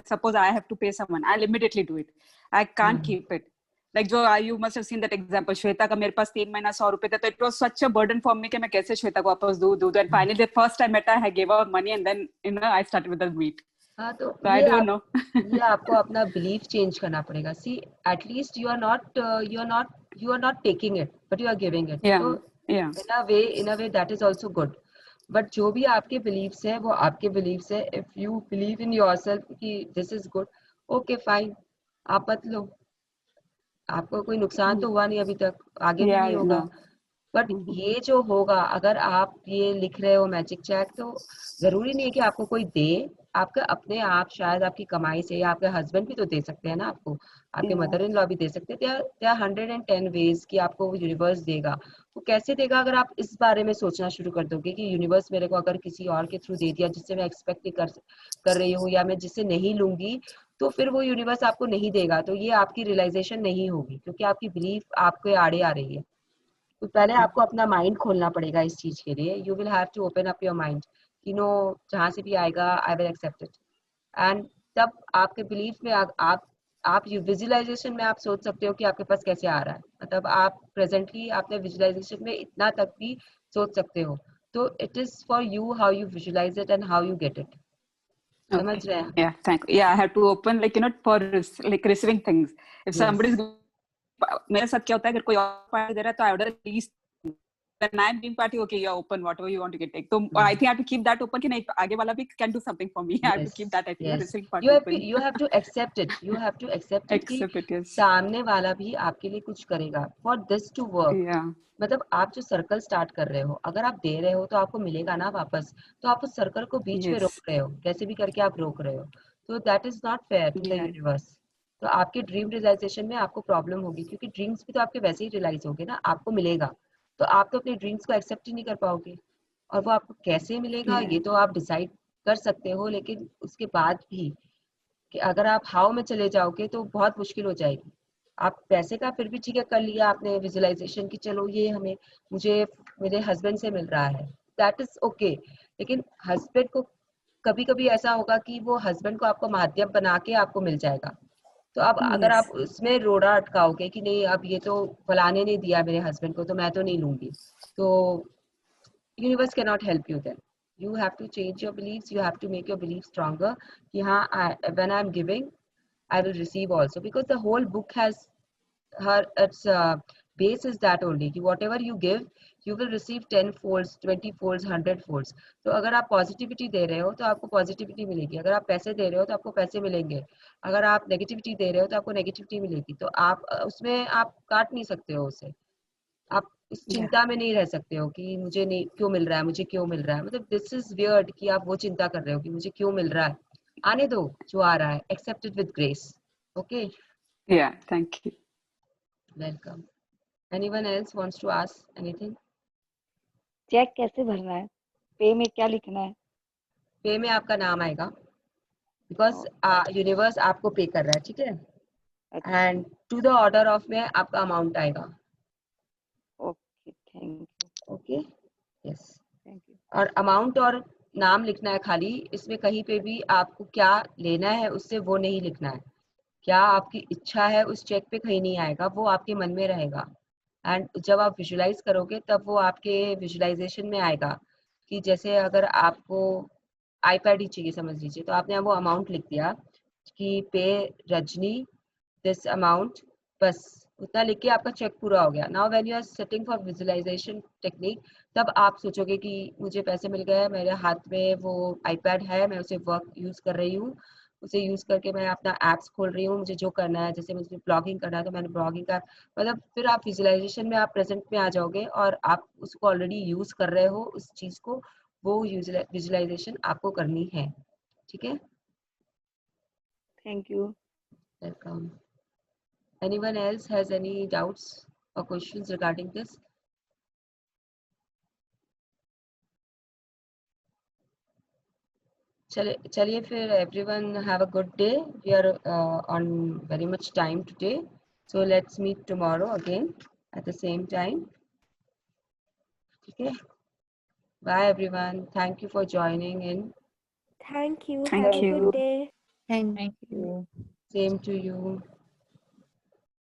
suppose I have to pay someone, I immediately do it. I can't keep it. Like जो you must have seen that example, Shweta का मेरे पास 3 महीना 100 रुपए था, तो it was such a burden for me कि मैं कैसे श्वेता को वापस दूं। And finally the first time met I give her money and then I started with the meet. हाँ, तो आई डोंट नो। ये आपको अपना बिलीफ चेंज करना पड़ेगा। See, at least you are not taking it but you are giving it. तो in a way that is also good. But जो भी आपके बिलीव्स है वो आपके बिलीव्स है। If you believe in yourself कि this is good, okay fine, आप मत लो, आपको कोई नुकसान तो हुआ नहीं अभी तक, आगे भी नहीं होगा। बट ये जो होगा, अगर आप ये लिख रहे हो मैजिक चेक, तो जरूरी नहीं है कि आपको कोई दे, आपका अपने आप शायद आपकी कमाई से, या आपके हस्बैंड भी तो दे सकते हैं ना आपको, आपके मदर इन लॉ भी दे सकते हैं। there are 110 ways कि आपको वो यूनिवर्स देगा। वो कैसे देगा? अगर आप इस बारे में सोचना शुरू कर दोगे कि यूनिवर्स मेरे को अगर किसी और के थ्रू दे दिया जिससे मैं एक्सपेक्ट नहीं कर रही हूँ, या मैं जिससे नहीं लूंगी, तो फिर वो यूनिवर्स आपको नहीं देगा। तो ये आपकी रियलाइजेशन नहीं होगी, क्योंकि आपकी बिलीफ आपके आड़े आ रही है। तो पहले आपको अपना माइंड खोलना पड़ेगा इस चीज के लिए। You will have to open up your mind कि नो, जहां से भी आएगा I will accept it. And तब आपके बिलीफ में आप विजुअलाइजेशन में आप सोच सकते हो कि आपके पास कैसे आ रहा है। मतलब आप प्रेजेंटली आपने विजुअलाइजेशन में इतना तक भी सोच सकते हो। तो it is for you how you visualise it and how you get it. समझ रहे हैं? Yeah, thank you. Yeah, I have to open, like, for like receiving things. If somebody is मेरे साथ क्या होता है, अगर कोई और पार्टी दे रहा है तो I order least when I'm being party, okay, you're open, whatever you want to get take. So I think I have to keep that open कि नहीं आगे वाला भी can do something for me. I have to keep that, I think, yes. receiving part You open. have to accept it. You have to accept it कि Accept it, yes. सामने वाला भी आपके लिए कुछ करेगा. For this to work, Yeah. मतलब आप जो सर्कल स्टार्ट कर रहे हो, अगर आप दे रहे हो तो आपको मिलेगा ना वापस, तो आप उस सर्कल को बीच में Yes. रोक रहे हो, कैसे भी करके आप रोक रहे हो, तो that is not fair to the Yeah. Universe. तो आपके ड्रीम रियलाइजेशन में आपको प्रॉब्लम होगी, क्योंकि ड्रीम्स भी तो आपके वैसे ही रियलाइज होंगे ना, आपको मिलेगा, तो आप तो अपने ड्रीम्स को एक्सेप्ट ही नहीं कर पाओगे, और वो आपको कैसे मिलेगा Yeah. ये तो आप डिसाइड कर सकते हो, लेकिन उसके बाद भी कि अगर आप हाउ में चले जाओगे तो बहुत मुश्किल हो जाएगी. आप पैसे का फिर भी ठीक है कर लिया आपने विजुअलाइजेशन की, चलो ये हमें मुझे मेरे हस्बैंड से मिल रहा है, दैट इज ओके, लेकिन हस्बैंड को कभी कभी ऐसा होगा कि वो हस्बैंड को आपको माध्यम बना के आपको मिल जाएगा. तो अब अगर Yes. आप उसमें रोड़ा अटकाओगे कि नहीं अब ये तो फलाने ने दिया मेरे हस्बैंड को तो मैं तो नहीं लूंगी, तो universe cannot help you then. You have to change your beliefs, you have to make your beliefs stronger कि हाँ when I'm giving I will receive also, because the whole book has its base is that only कि whatever you give you will receive 10 folds 20 folds 100 folds. तो अगर आप पॉजिटिविटी दे रहे हो तो आपको पॉजिटिविटी मिलेगी, अगर आप पैसे दे रहे हो तो आपको पैसे मिलेंगे, अगर आप नेगेटिविटी दे रहे हो तो आपको नेगेटिविटी मिलेगी. तो आप उसमें आप काट नहीं सकते हो उसे, आप इस चिंता में नहीं रह सकते हो कि मुझे नहीं क्यों मिल रहा है, मुझे क्यों मिल रहा है, मतलब दिस इज वियर्ड कि आप वो चिंता कर रहे हो कि मुझे क्यों मिल रहा है. आने दो जो आ रहा है, accept it with grace. Okay, Yeah. Thank you. Welcome. Anyone else wants to ask anything? Check कैसे भरना है? पे में क्या लिखना है? पे में आपका नाम आएगा, बिकॉज यूनिवर्स आपको पे कर रहा है, ठीक है, अच्छा, and to the order of में आपका अमाउंट आएगा. Okay, thank you, okay, yes. Thank you. और अमाउंट और नाम लिखना है खाली, इसमें कहीं पे भी आपको क्या लेना है उससे वो नहीं लिखना है. क्या आपकी इच्छा है उस चेक पे कहीं नहीं आएगा, वो आपके मन में रहेगा, एंड जब आप विजुलाइज करोगे तब वो आपके विजुलाइजेशन में आएगा. कि जैसे अगर आपको आईपैड ही चाहिए समझ लीजिए, तो आपने वो अमाउंट लिख दिया कि पे रजनी दिस अमाउंट, बस उतना लिख के आपका चेक पूरा हो गया. Now when you are setting for visualisation technique, तब आप सोचोगे कि मुझे पैसे मिल गए, मेरे हाथ में वो आईपैड है, मैं उसे वर्क यूज कर रही हूँ, उसे यूज करके मैं अपना एप्स खोल रही हूँ, मुझे जो करना है, जैसे मुझे ब्लॉगिंग करना है तो मैंने ब्लॉगिंग का, मतलब फिर आप विजुअलाइजेशन में आप प्रेजेंट में आ जाओगे और आप उसको ऑलरेडी यूज कर रहे हो उस चीज को, वो विजुअलाइजेशन आपको करनी है. ठीक है, thank you. Welcome. Anyone else has any doubts or questions regarding this? चलिए फिर, everyone have a good day. We are on very much time today, so let's meet tomorrow again at the same time. Okay, bye everyone. Thank you for joining in. Thank you. Thank Have a you. good day. Thank you. Same to you.